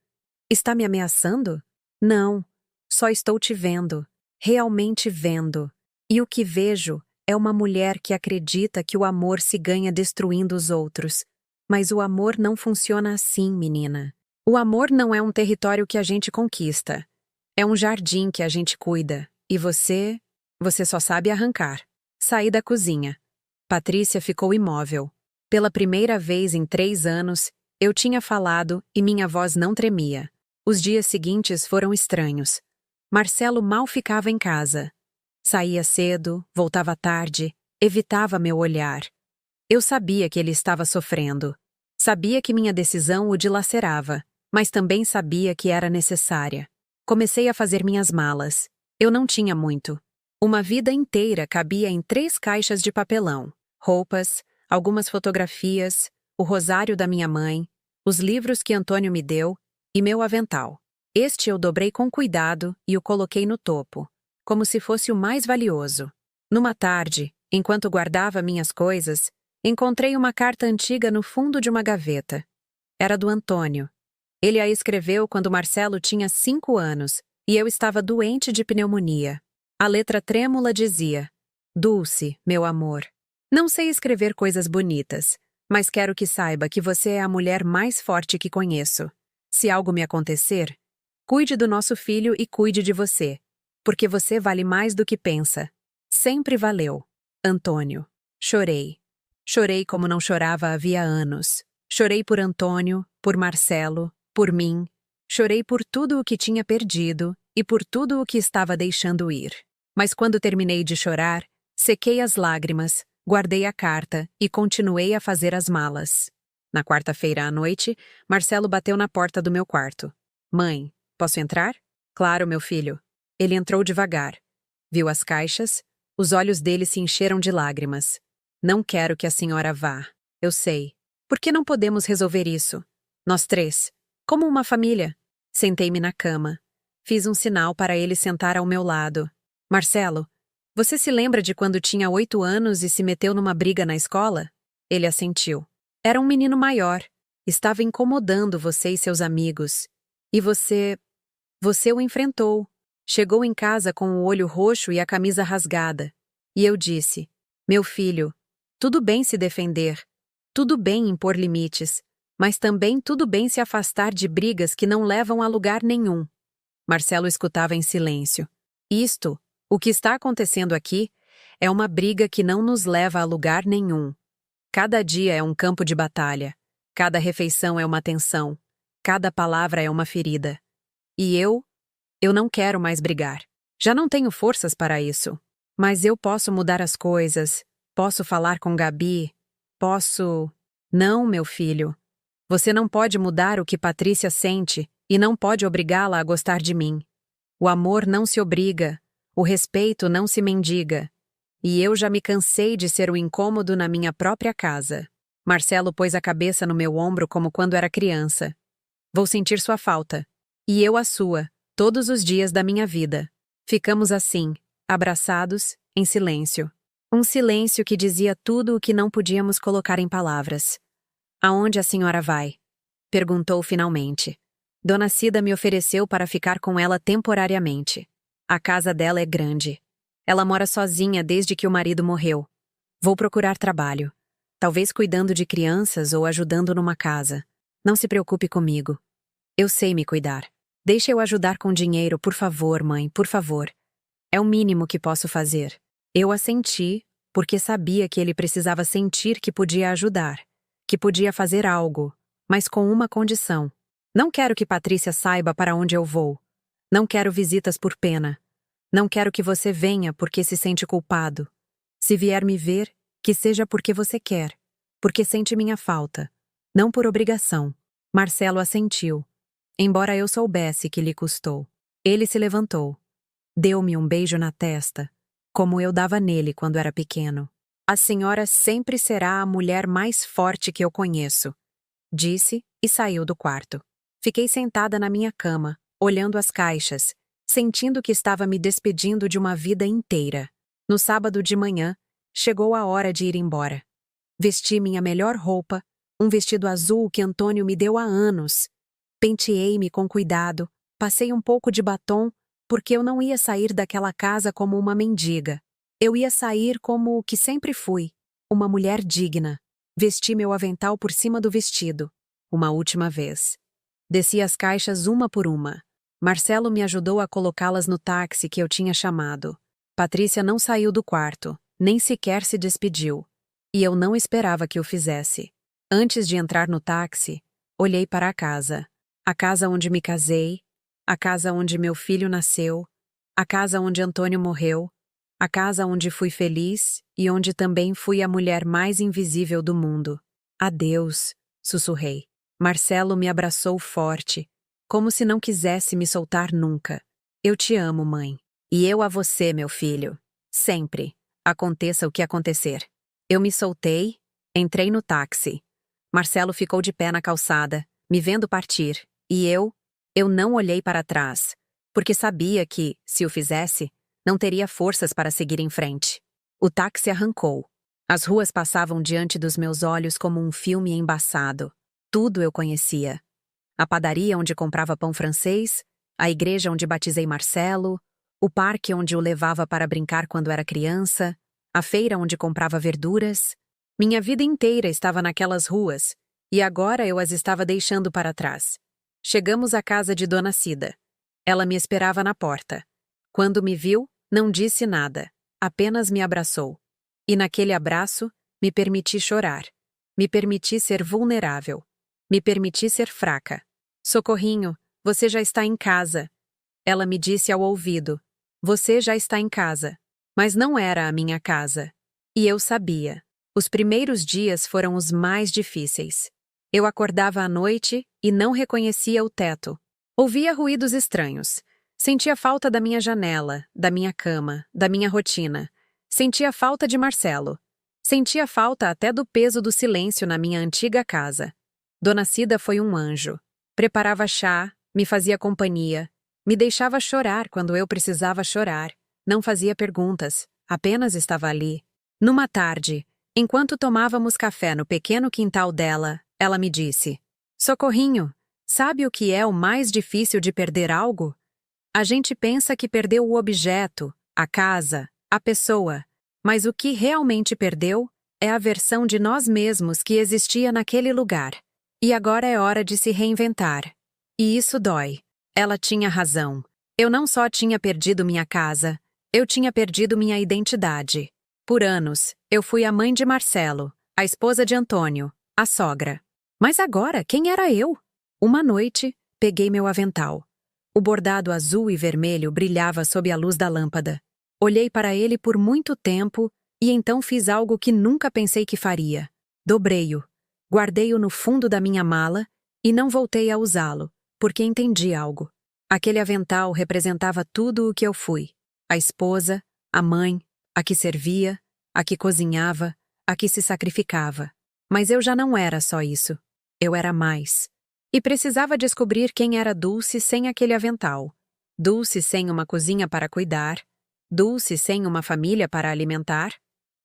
Está me ameaçando? Não. Só estou te vendo. Realmente vendo. E o que vejo é uma mulher que acredita que o amor se ganha destruindo os outros. Mas o amor não funciona assim, menina. O amor não é um território que a gente conquista. É um jardim que a gente cuida. E você só sabe arrancar. Saí da cozinha. Patrícia ficou imóvel. Pela primeira vez em 3 anos, eu tinha falado e minha voz não tremia. Os dias seguintes foram estranhos. Marcelo mal ficava em casa. Saía cedo, voltava tarde, evitava meu olhar. Eu sabia que ele estava sofrendo. Sabia que minha decisão o dilacerava, mas também sabia que era necessária. Comecei a fazer minhas malas. Eu não tinha muito. Uma vida inteira cabia em 3 caixas de papelão. Roupas, algumas fotografias, o rosário da minha mãe, os livros que Antônio me deu e meu avental. Este eu dobrei com cuidado e o coloquei no topo, como se fosse o mais valioso. Numa tarde, enquanto guardava minhas coisas, encontrei uma carta antiga no fundo de uma gaveta. Era do Antônio. Ele a escreveu quando Marcelo tinha 5 anos e eu estava doente de pneumonia. A letra trêmula dizia: Dulce, meu amor, não sei escrever coisas bonitas, mas quero que saiba que você é a mulher mais forte que conheço. Se algo me acontecer, cuide do nosso filho e cuide de você, porque você vale mais do que pensa. Sempre valeu. Antônio. Chorei. Chorei como não chorava havia anos. Chorei por Antônio, por Marcelo, por mim. Chorei por tudo o que tinha perdido e por tudo o que estava deixando ir. Mas quando terminei de chorar, sequei as lágrimas, guardei a carta e continuei a fazer as malas. Na quarta-feira à noite, Marcelo bateu na porta do meu quarto. Mãe, posso entrar? Claro, meu filho. Ele entrou devagar. Viu as caixas, os olhos dele se encheram de lágrimas. Não quero que a senhora vá. Eu sei. Por que não podemos resolver isso? Nós três. Como uma família. Sentei-me na cama. Fiz um sinal para ele sentar ao meu lado. Marcelo, você se lembra de quando tinha 8 anos e se meteu numa briga na escola? Ele assentiu. Era um menino maior. Estava incomodando você e seus amigos. E você o enfrentou. Chegou em casa com o olho roxo e a camisa rasgada. E eu disse, meu filho, tudo bem se defender. Tudo bem impor limites. Mas também tudo bem se afastar de brigas que não levam a lugar nenhum. Marcelo escutava em silêncio. O que está acontecendo aqui, é uma briga que não nos leva a lugar nenhum. Cada dia é um campo de batalha. Cada refeição é uma tensão. Cada palavra é uma ferida. E eu não quero mais brigar. Já não tenho forças para isso. Mas eu posso mudar as coisas. Posso falar com Gabi. Posso... Não, meu filho. Você não pode mudar o que Patrícia sente e não pode obrigá-la a gostar de mim. O amor não se obriga. O respeito não se mendiga. E eu já me cansei de ser o incômodo na minha própria casa. Marcelo pôs a cabeça no meu ombro como quando era criança. Vou sentir sua falta. E eu a sua, todos os dias da minha vida. Ficamos assim, abraçados, em silêncio. Um silêncio que dizia tudo o que não podíamos colocar em palavras. Aonde a senhora vai? Perguntou finalmente. Dona Cida me ofereceu para ficar com ela temporariamente. A casa dela é grande. Ela mora sozinha desde que o marido morreu. Vou procurar trabalho. Talvez cuidando de crianças ou ajudando numa casa. Não se preocupe comigo. Eu sei me cuidar. Deixe eu ajudar com dinheiro, por favor, mãe, por favor. É o mínimo que posso fazer. Eu assenti, porque sabia que ele precisava sentir que podia ajudar, que podia fazer algo, mas com uma condição. Não quero que Patrícia saiba para onde eu vou. Não quero visitas por pena. Não quero que você venha porque se sente culpado. Se vier me ver, que seja porque você quer, porque sente minha falta, não por obrigação. Marcelo assentiu, embora eu soubesse que lhe custou. Ele se levantou. Deu-me um beijo na testa, como eu dava nele quando era pequeno. A senhora sempre será a mulher mais forte que eu conheço, disse e saiu do quarto. Fiquei sentada na minha cama, olhando as caixas, sentindo que estava me despedindo de uma vida inteira. No sábado de manhã, chegou a hora de ir embora. Vesti minha melhor roupa, um vestido azul que Antônio me deu há anos. Penteei-me com cuidado, passei um pouco de batom, porque eu não ia sair daquela casa como uma mendiga. Eu ia sair como o que sempre fui, uma mulher digna. Vesti meu avental por cima do vestido, uma última vez. Desci as caixas uma por uma. Marcelo me ajudou a colocá-las no táxi que eu tinha chamado. Patrícia não saiu do quarto, nem sequer se despediu. E eu não esperava que o fizesse. Antes de entrar no táxi, olhei para a casa onde me casei, a casa onde meu filho nasceu, a casa onde Antônio morreu, a casa onde fui feliz e onde também fui a mulher mais invisível do mundo. Adeus, sussurrei. Marcelo me abraçou forte, como se não quisesse me soltar nunca. Eu te amo, mãe. E eu a você, meu filho. Sempre. Aconteça o que acontecer. Eu me soltei, entrei no táxi. Marcelo ficou de pé na calçada, me vendo partir, e eu não olhei para trás, porque sabia que, se o fizesse, não teria forças para seguir em frente. O táxi arrancou. As ruas passavam diante dos meus olhos como um filme embaçado. Tudo eu conhecia. A padaria onde comprava pão francês, a igreja onde batizei Marcelo, o parque onde o levava para brincar quando era criança, a feira onde comprava verduras. Minha vida inteira estava naquelas ruas, e agora eu as estava deixando para trás. Chegamos à casa de Dona Cida. Ela me esperava na porta. Quando me viu, não disse nada, apenas me abraçou. E naquele abraço, me permiti chorar. Me permiti ser vulnerável. Me permiti ser fraca. Socorrinho, você já está em casa. Ela me disse ao ouvido. Você já está em casa. Mas não era a minha casa. E eu sabia. Os primeiros dias foram os mais difíceis. Eu acordava à noite e não reconhecia o teto. Ouvia ruídos estranhos. Sentia falta da minha janela, da minha cama, da minha rotina. Sentia falta de Marcelo. Sentia falta até do peso do silêncio na minha antiga casa. Dona Cida foi um anjo. Preparava chá, me fazia companhia, me deixava chorar quando eu precisava chorar. Não fazia perguntas, apenas estava ali. Numa tarde, enquanto tomávamos café no pequeno quintal dela, ela me disse: Socorrinho, sabe o que é o mais difícil de perder algo? A gente pensa que perdeu o objeto, a casa, a pessoa, mas o que realmente perdeu é a versão de nós mesmos que existia naquele lugar. E agora é hora de se reinventar. E isso dói. Ela tinha razão. Eu não só tinha perdido minha casa, eu tinha perdido minha identidade. Por anos, eu fui a mãe de Marcelo, a esposa de Antônio, a sogra. Mas agora, quem era eu? Uma noite, peguei meu avental. O bordado azul e vermelho brilhava sob a luz da lâmpada. Olhei para ele por muito tempo e então fiz algo que nunca pensei que faria. Dobrei-o, guardei-o no fundo da minha mala e não voltei a usá-lo, porque entendi algo. Aquele avental representava tudo o que eu fui. A esposa, a mãe, a que servia, a que cozinhava, a que se sacrificava. Mas eu já não era só isso. Eu era mais. E precisava descobrir quem era Dulce sem aquele avental. Dulce sem uma cozinha para cuidar. Dulce sem uma família para alimentar.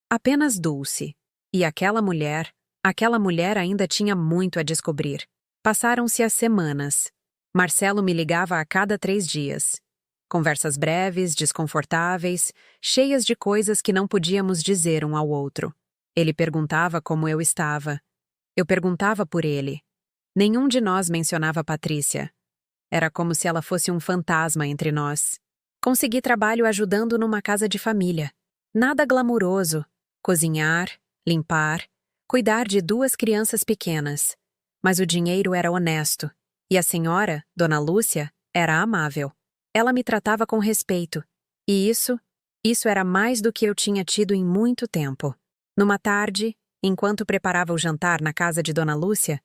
Apenas Dulce. E aquela mulher ainda tinha muito a descobrir. Passaram-se as semanas. Marcelo me ligava a cada 3 dias. Conversas breves, desconfortáveis, cheias de coisas que não podíamos dizer um ao outro. Ele perguntava como eu estava. Eu perguntava por ele. Nenhum de nós mencionava Patrícia. Era como se ela fosse um fantasma entre nós. Consegui trabalho ajudando numa casa de família. Nada glamuroso. Cozinhar, limpar, cuidar de 2 crianças pequenas. Mas o dinheiro era honesto. E a senhora, Dona Lúcia, era amável. Ela me tratava com respeito. E isso era mais do que eu tinha tido em muito tempo. Numa tarde, enquanto preparava o jantar na casa de Dona Lúcia,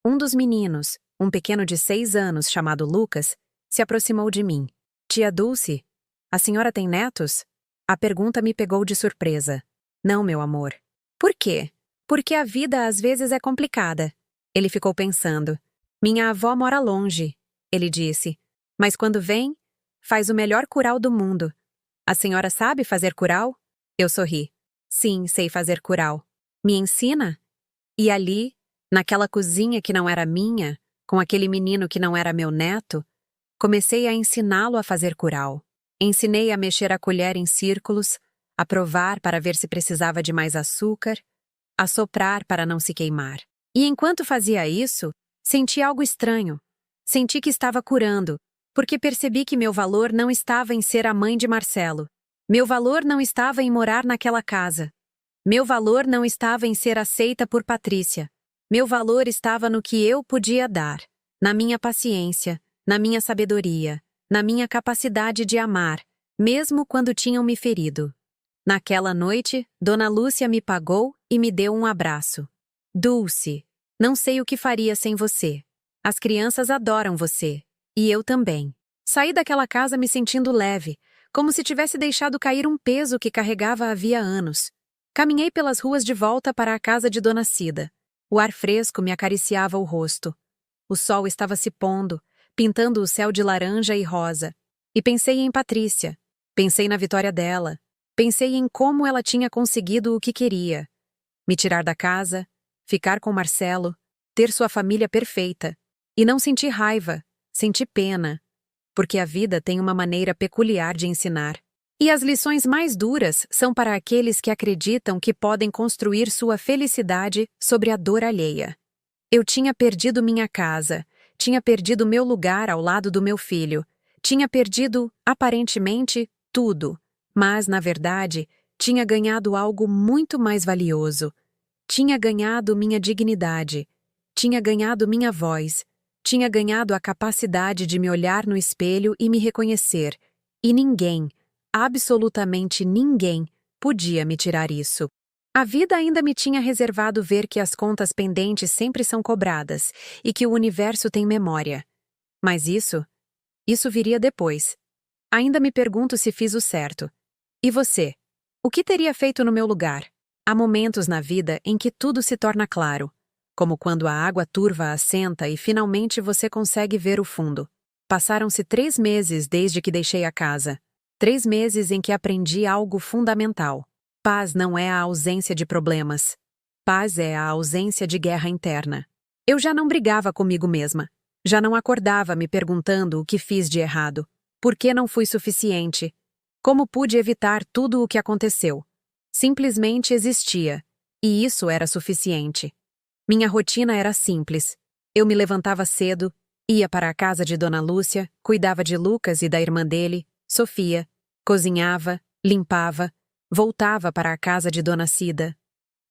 um dos meninos, um pequeno de 6 anos chamado Lucas, se aproximou de mim. Tia Dulce, a senhora tem netos? A pergunta me pegou de surpresa. Não, meu amor. Por quê? Porque a vida às vezes é complicada. Ele ficou pensando. Minha avó mora longe, ele disse. Mas quando vem, faz o melhor curau do mundo. A senhora sabe fazer curau? Eu sorri. Sim, sei fazer curau. Me ensina? E ali, naquela cozinha que não era minha, com aquele menino que não era meu neto, comecei a ensiná-lo a fazer curau. Ensinei a mexer a colher em círculos, a provar para ver se precisava de mais açúcar, a soprar para não se queimar. E enquanto fazia isso, senti algo estranho. Senti que estava curando, porque percebi que meu valor não estava em ser a mãe de Marcelo. Meu valor não estava em morar naquela casa. Meu valor não estava em ser aceita por Patrícia. Meu valor estava no que eu podia dar, na minha paciência, na minha sabedoria, na minha capacidade de amar, mesmo quando tinham me ferido. Naquela noite, Dona Lúcia me pagou e me deu um abraço. Dulce, não sei o que faria sem você. As crianças adoram você. E eu também. Saí daquela casa me sentindo leve, como se tivesse deixado cair um peso que carregava havia anos. Caminhei pelas ruas de volta para a casa de Dona Cida. O ar fresco me acariciava o rosto. O sol estava se pondo, pintando o céu de laranja e rosa. E pensei em Patrícia. Pensei na vitória dela. Pensei em como ela tinha conseguido o que queria. Me tirar da casa, ficar com Marcelo, ter sua família perfeita. E não senti raiva, senti pena. Porque a vida tem uma maneira peculiar de ensinar. E as lições mais duras são para aqueles que acreditam que podem construir sua felicidade sobre a dor alheia. Eu tinha perdido minha casa, tinha perdido meu lugar ao lado do meu filho, tinha perdido, aparentemente, tudo, mas, na verdade, tinha ganhado algo muito mais valioso. Tinha ganhado minha dignidade, tinha ganhado minha voz, tinha ganhado a capacidade de me olhar no espelho e me reconhecer, e ninguém, absolutamente ninguém, podia me tirar isso. A vida ainda me tinha reservado ver que as contas pendentes sempre são cobradas e que o universo tem memória. Mas isso viria depois. Ainda me pergunto se fiz o certo. E você? O que teria feito no meu lugar? Há momentos na vida em que tudo se torna claro, como quando a água turva assenta e finalmente você consegue ver o fundo. Passaram-se 3 meses desde que deixei a casa. 3 meses em que aprendi algo fundamental. Paz não é a ausência de problemas. Paz é a ausência de guerra interna. Eu já não brigava comigo mesma. Já não acordava me perguntando o que fiz de errado. Por que não fui suficiente? Como pude evitar tudo o que aconteceu? Simplesmente existia. E isso era suficiente. Minha rotina era simples. Eu me levantava cedo, ia para a casa de Dona Lúcia, cuidava de Lucas e da irmã dele, Sofia, cozinhava, limpava, voltava para a casa de Dona Cida.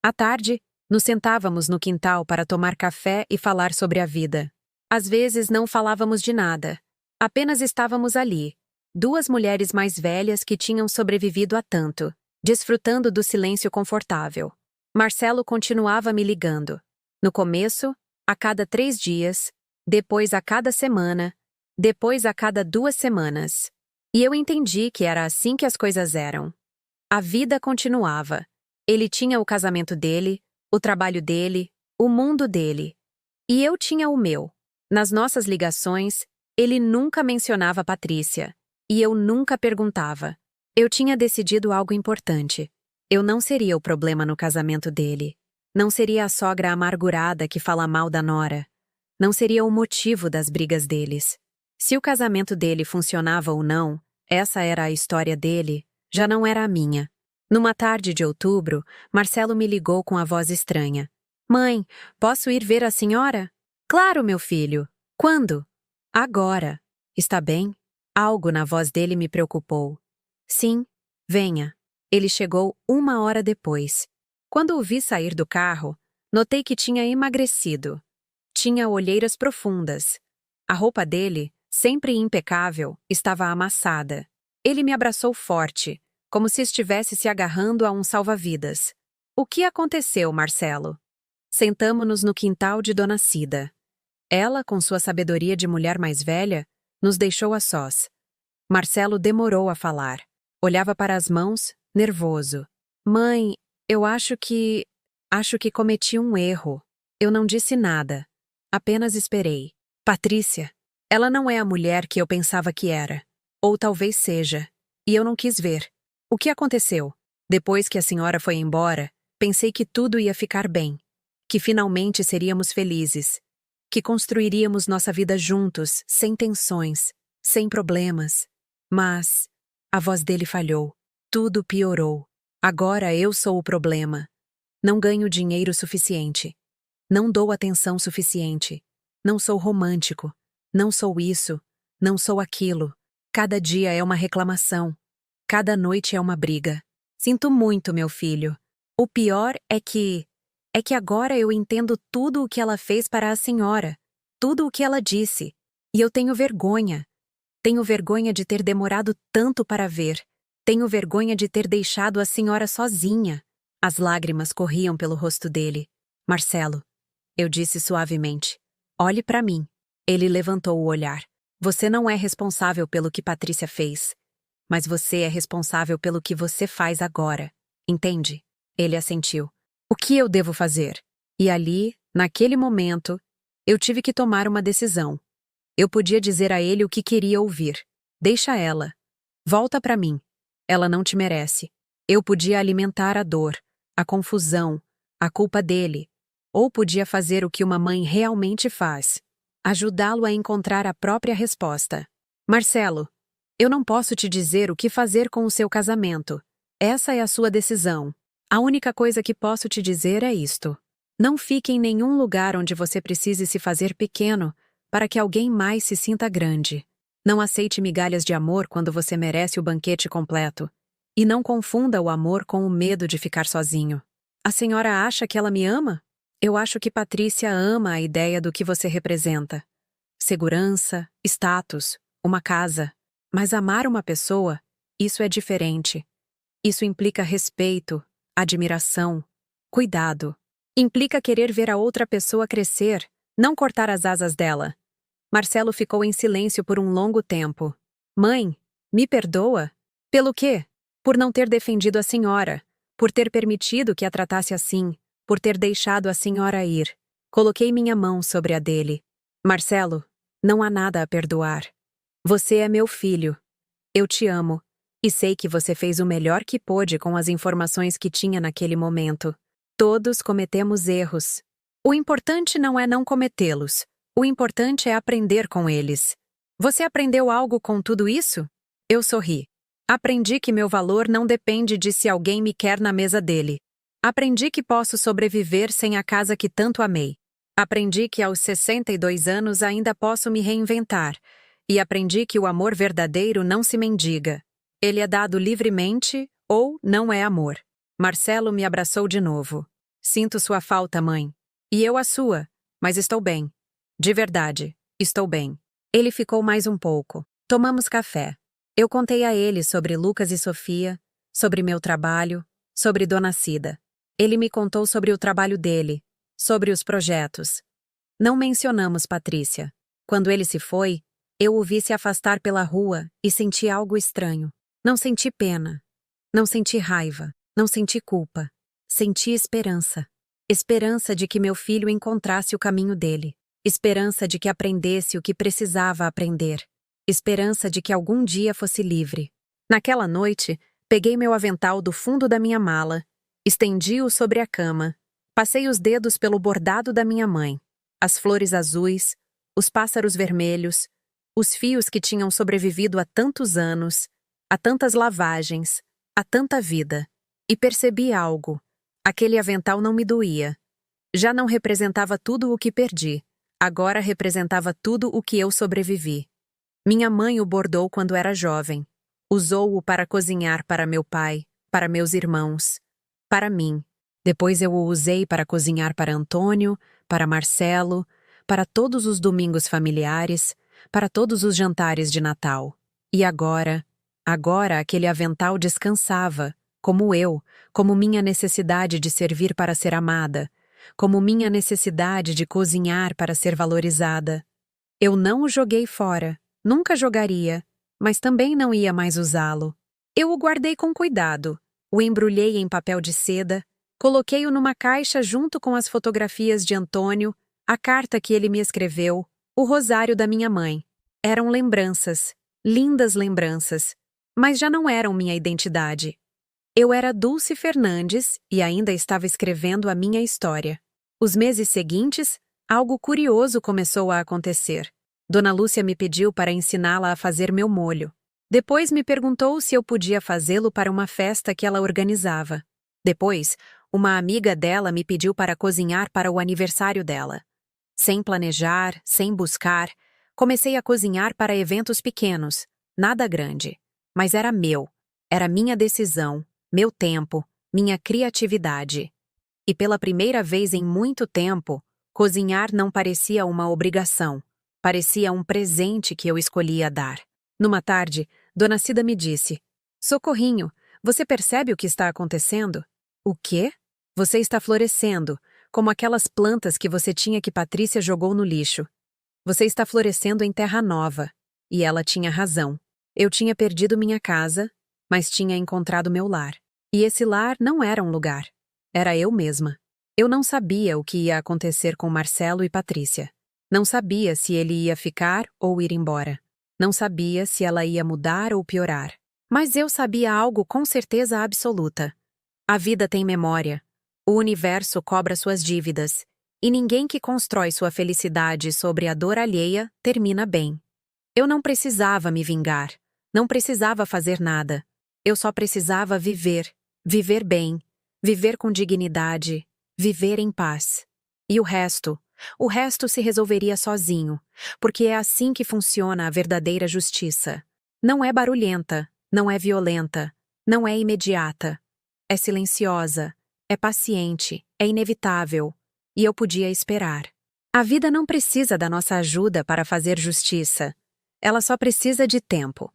À tarde, nos sentávamos no quintal para tomar café e falar sobre a vida. Às vezes não falávamos de nada. Apenas estávamos ali, 2 mulheres mais velhas que tinham sobrevivido a tanto, desfrutando do silêncio confortável. Marcelo continuava me ligando. No começo, a cada 3 dias, depois a cada semana, depois a cada 2 semanas. E eu entendi que era assim que as coisas eram. A vida continuava. Ele tinha o casamento dele, o trabalho dele, o mundo dele. E eu tinha o meu. Nas nossas ligações, ele nunca mencionava Patrícia. E eu nunca perguntava. Eu tinha decidido algo importante. Eu não seria o problema no casamento dele. Não seria a sogra amargurada que fala mal da nora. Não seria o motivo das brigas deles. Se o casamento dele funcionava ou não, essa era a história dele, já não era a minha. Numa tarde de outubro, Marcelo me ligou com a voz estranha. Mãe, posso ir ver a senhora? Claro, meu filho. Quando? Agora. Está bem? Algo na voz dele me preocupou. Sim, venha. Ele chegou 1 hora depois. Quando o vi sair do carro, notei que tinha emagrecido. Tinha olheiras profundas. A roupa dele, sempre impecável, estava amassada. Ele me abraçou forte, como se estivesse se agarrando a um salva-vidas. O que aconteceu, Marcelo? Sentamo-nos no quintal de Dona Cida. Ela, com sua sabedoria de mulher mais velha, nos deixou a sós. Marcelo demorou a falar. Olhava para as mãos, nervoso. Mãe, eu acho que cometi um erro. Eu não disse nada. Apenas esperei. Patrícia, ela não é a mulher que eu pensava que era. Ou talvez seja. E eu não quis ver. O que aconteceu? Depois que a senhora foi embora, pensei que tudo ia ficar bem. Que finalmente seríamos felizes. Que construiríamos nossa vida juntos, sem tensões, sem problemas. Mas a voz dele falhou. Tudo piorou. Agora eu sou o problema. Não ganho dinheiro suficiente. Não dou atenção suficiente. Não sou romântico. Não sou isso. Não sou aquilo. Cada dia é uma reclamação. Cada noite é uma briga. Sinto muito, meu filho. O pior é que agora eu entendo tudo o que ela fez para a senhora. Tudo o que ela disse. E eu tenho vergonha. Tenho vergonha de ter demorado tanto para ver. Tenho vergonha de ter deixado a senhora sozinha. As lágrimas corriam pelo rosto dele. Marcelo, eu disse suavemente. Olhe para mim. Ele levantou o olhar. Você não é responsável pelo que Patrícia fez. Mas você é responsável pelo que você faz agora. Entende? Ele assentiu. O que eu devo fazer? E ali, naquele momento, eu tive que tomar uma decisão. Eu podia dizer a ele o que queria ouvir. Deixa ela. Volta para mim. Ela não te merece. Eu podia alimentar a dor, a confusão, a culpa dele. Ou podia fazer o que uma mãe realmente faz. Ajudá-lo a encontrar a própria resposta. Marcelo, eu não posso te dizer o que fazer com o seu casamento. Essa é a sua decisão. A única coisa que posso te dizer é isto. Não fique em nenhum lugar onde você precise se fazer pequeno para que alguém mais se sinta grande. Não aceite migalhas de amor quando você merece o banquete completo. E não confunda o amor com o medo de ficar sozinho. A senhora acha que ela me ama? Eu acho que Patrícia ama a ideia do que você representa. Segurança, status, uma casa. Mas amar uma pessoa, isso é diferente. Isso implica respeito, admiração, cuidado. Implica querer ver a outra pessoa crescer, não cortar as asas dela. Marcelo ficou em silêncio por um longo tempo. Mãe, me perdoa? Pelo quê? Por não ter defendido a senhora. por ter permitido que a tratasse assim, por ter deixado a senhora ir. Coloquei minha mão sobre a dele. Marcelo, não há nada a perdoar. Você é meu filho. Eu te amo. E sei que você fez o melhor que pôde com as informações que tinha naquele momento. Todos cometemos erros. O importante não é não cometê-los. O importante é aprender com eles. Você aprendeu algo com tudo isso? Eu sorri. Aprendi que meu valor não depende de se alguém me quer na mesa dele. Aprendi que posso sobreviver sem a casa que tanto amei. Aprendi que aos 62 anos ainda posso me reinventar. E aprendi que o amor verdadeiro não se mendiga. Ele é dado livremente ou não é amor. Marcelo me abraçou de novo. Sinto sua falta, mãe. E eu a sua, mas estou bem. De verdade, estou bem. Ele ficou mais um pouco. Tomamos café. Eu contei a ele sobre Lucas e Sofia, sobre meu trabalho, sobre Dona Cida. Ele me contou sobre o trabalho dele, sobre os projetos. Não mencionamos Patrícia. Quando ele se foi, eu o vi se afastar pela rua e senti algo estranho. Não senti pena. Não senti raiva. Não senti culpa. Senti esperança. Esperança de que meu filho encontrasse o caminho dele. Esperança de que aprendesse o que precisava aprender. Esperança de que algum dia fosse livre. Naquela noite, peguei meu avental do fundo da minha mala, estendi-o sobre a cama, passei os dedos pelo bordado da minha mãe, as flores azuis, os pássaros vermelhos, os fios que tinham sobrevivido há tantos anos, a tantas lavagens, a tanta vida. E percebi algo. Aquele avental não me doía. Já não representava tudo o que perdi. Agora representava tudo o que eu sobrevivi. Minha mãe o bordou quando era jovem. Usou-o para cozinhar para meu pai, para meus irmãos, para mim. Depois eu o usei para cozinhar para Antônio, para Marcelo, para todos os domingos familiares, para todos os jantares de Natal. E agora aquele avental descansava, como eu, como minha necessidade de servir para ser amada, como minha necessidade de cozinhar para ser valorizada. Eu não o joguei fora, nunca jogaria, mas também não ia mais usá-lo. Eu o guardei com cuidado, o embrulhei em papel de seda, coloquei-o numa caixa junto com as fotografias de Antônio, a carta que ele me escreveu, o rosário da minha mãe. Eram lembranças, lindas lembranças, mas já não eram minha identidade. Eu era Dulce Fernandes e ainda estava escrevendo a minha história. Os meses seguintes, algo curioso começou a acontecer. Dona Lúcia me pediu para ensiná-la a fazer meu molho. Depois me perguntou se eu podia fazê-lo para uma festa que ela organizava. Depois, uma amiga dela me pediu para cozinhar para o aniversário dela. Sem planejar, sem buscar, comecei a cozinhar para eventos pequenos, nada grande. Mas era meu, era minha decisão, meu tempo, minha criatividade. E pela primeira vez em muito tempo, cozinhar não parecia uma obrigação, parecia um presente que eu escolhia dar. Numa tarde, Dona Cida me disse: "Socorrinho, você percebe o que está acontecendo?" "O quê?" "Você está florescendo, como aquelas plantas que você tinha que Patrícia jogou no lixo. Você está florescendo em terra nova." E ela tinha razão. Eu tinha perdido minha casa, mas tinha encontrado meu lar. E esse lar não era um lugar. Era eu mesma. Eu não sabia o que ia acontecer com Marcelo e Patrícia. Não sabia se ele ia ficar ou ir embora. Não sabia se ela ia mudar ou piorar. Mas eu sabia algo com certeza absoluta. A vida tem memória. O universo cobra suas dívidas. E ninguém que constrói sua felicidade sobre a dor alheia termina bem. Eu não precisava me vingar. Não precisava fazer nada. Eu só precisava viver. Viver bem. Viver com dignidade. Viver em paz. E o resto se resolveria sozinho, porque é assim que funciona a verdadeira justiça. Não é barulhenta, não é violenta, não é imediata. É silenciosa, é paciente, é inevitável. E eu podia esperar. A vida não precisa da nossa ajuda para fazer justiça. Ela só precisa de tempo.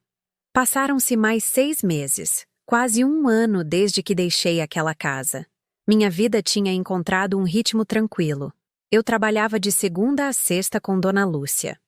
Passaram-se mais 6 meses, quase 1 ano desde que deixei aquela casa. Minha vida tinha encontrado um ritmo tranquilo. Eu trabalhava de segunda a sexta com Dona Lúcia.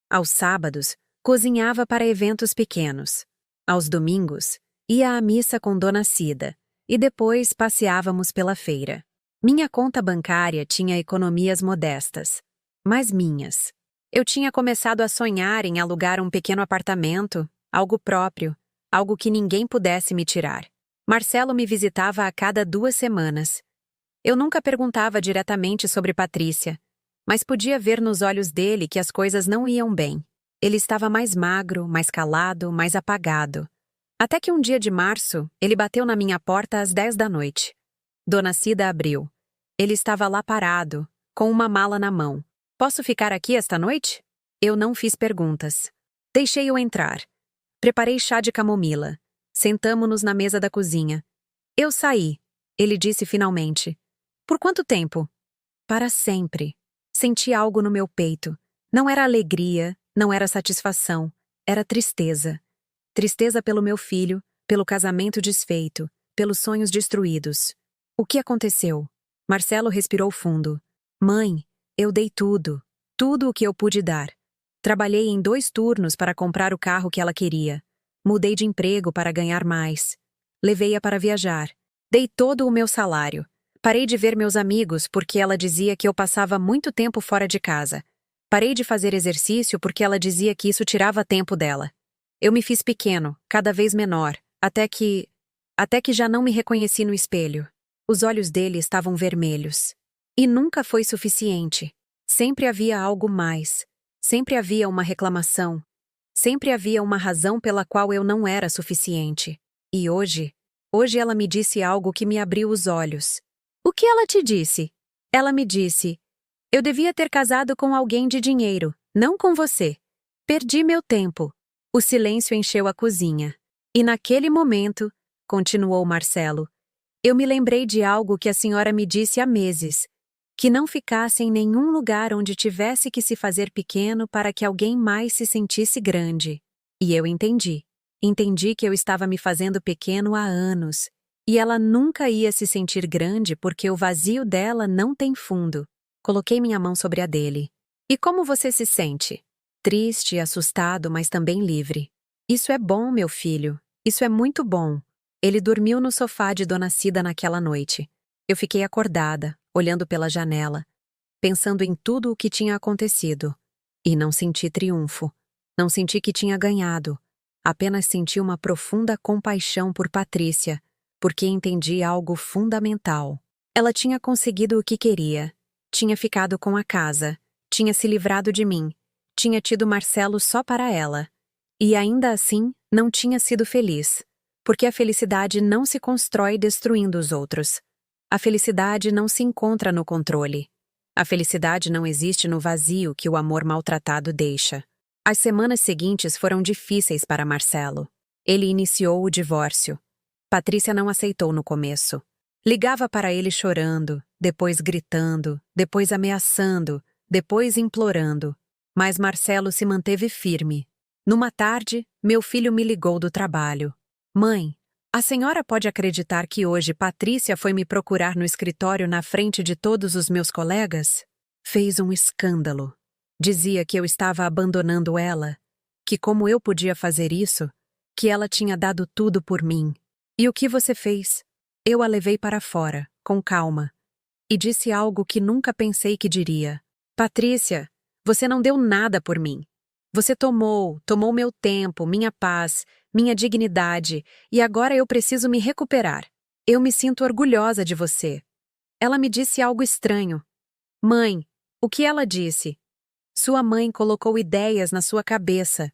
Aos sábados, cozinhava para eventos pequenos. Aos domingos, ia à missa com Dona Cida. e depois passeávamos pela feira. Minha conta bancária tinha economias modestas, mas minhas. Eu tinha começado a sonhar em alugar um pequeno apartamento, algo próprio, algo que ninguém pudesse me tirar. Marcelo me visitava a cada 2 semanas. Eu nunca perguntava diretamente sobre Patrícia, mas podia ver nos olhos dele que as coisas não iam bem. Ele estava mais magro, mais calado, mais apagado. Até que um dia de março, ele bateu na minha porta às 10 da noite. Dona Cida abriu. Ele estava lá parado, com uma mala na mão. Posso ficar aqui esta noite? Eu não fiz perguntas. Deixei-o entrar. Preparei chá de camomila. Sentamo-nos na mesa da cozinha. Eu saí, ele disse finalmente. Por quanto tempo? Para sempre. Senti algo no meu peito. Não era alegria, não era satisfação, era tristeza. Tristeza pelo meu filho, pelo casamento desfeito, pelos sonhos destruídos. O que aconteceu? Marcelo respirou fundo. Mãe, eu dei tudo. Tudo o que eu pude dar. Trabalhei em 2 turnos para comprar o carro que ela queria. Mudei de emprego para ganhar mais. Levei-a para viajar. Dei todo o meu salário. Parei de ver meus amigos porque ela dizia que eu passava muito tempo fora de casa. Parei de fazer exercício porque ela dizia que isso tirava tempo dela. Eu me fiz pequeno, cada vez menor, até que já não me reconheci no espelho. Os olhos dele estavam vermelhos. E nunca foi suficiente. Sempre havia algo mais. Sempre havia uma reclamação. Sempre havia uma razão pela qual eu não era suficiente. E hoje ela me disse algo que me abriu os olhos. O que ela te disse? Ela me disse: eu devia ter casado com alguém de dinheiro, não com você. Perdi meu tempo. O silêncio encheu a cozinha. E naquele momento, continuou Marcelo, eu me lembrei de algo que a senhora me disse há meses, que não ficasse em nenhum lugar onde tivesse que se fazer pequeno para que alguém mais se sentisse grande. E eu entendi. Entendi que eu estava me fazendo pequeno há anos, e ela nunca ia se sentir grande porque o vazio dela não tem fundo. Coloquei minha mão sobre a dele. E como você se sente? Triste, assustado, mas também livre. Isso é bom, meu filho. Isso é muito bom. Ele dormiu no sofá de Dona Cida naquela noite. Eu fiquei acordada, olhando pela janela, pensando em tudo o que tinha acontecido. E não senti triunfo. Não senti que tinha ganhado. Apenas senti uma profunda compaixão por Patrícia, porque entendi algo fundamental. Ela tinha conseguido o que queria. Tinha ficado com a casa. Tinha se livrado de mim. Tinha tido Marcelo só para ela. E ainda assim, não tinha sido feliz. Porque a felicidade não se constrói destruindo os outros. A felicidade não se encontra no controle. A felicidade não existe no vazio que o amor maltratado deixa. As semanas seguintes foram difíceis para Marcelo. Ele iniciou o divórcio. Patrícia não aceitou no começo. Ligava para ele chorando, depois gritando, depois ameaçando, depois implorando. Mas Marcelo se manteve firme. Numa tarde, meu filho me ligou do trabalho. Mãe, a senhora pode acreditar que hoje Patrícia foi me procurar no escritório na frente de todos os meus colegas? Fez um escândalo. Dizia que eu estava abandonando ela, que como eu podia fazer isso, que ela tinha dado tudo por mim. E o que você fez? Eu a levei para fora, com calma, e disse algo que nunca pensei que diria. Patrícia, você não deu nada por mim. Você tomou meu tempo, minha paz, minha dignidade, e agora eu preciso me recuperar. Eu me sinto orgulhosa de você. Ela me disse algo estranho. Mãe, o que ela disse? Sua mãe colocou ideias na sua cabeça.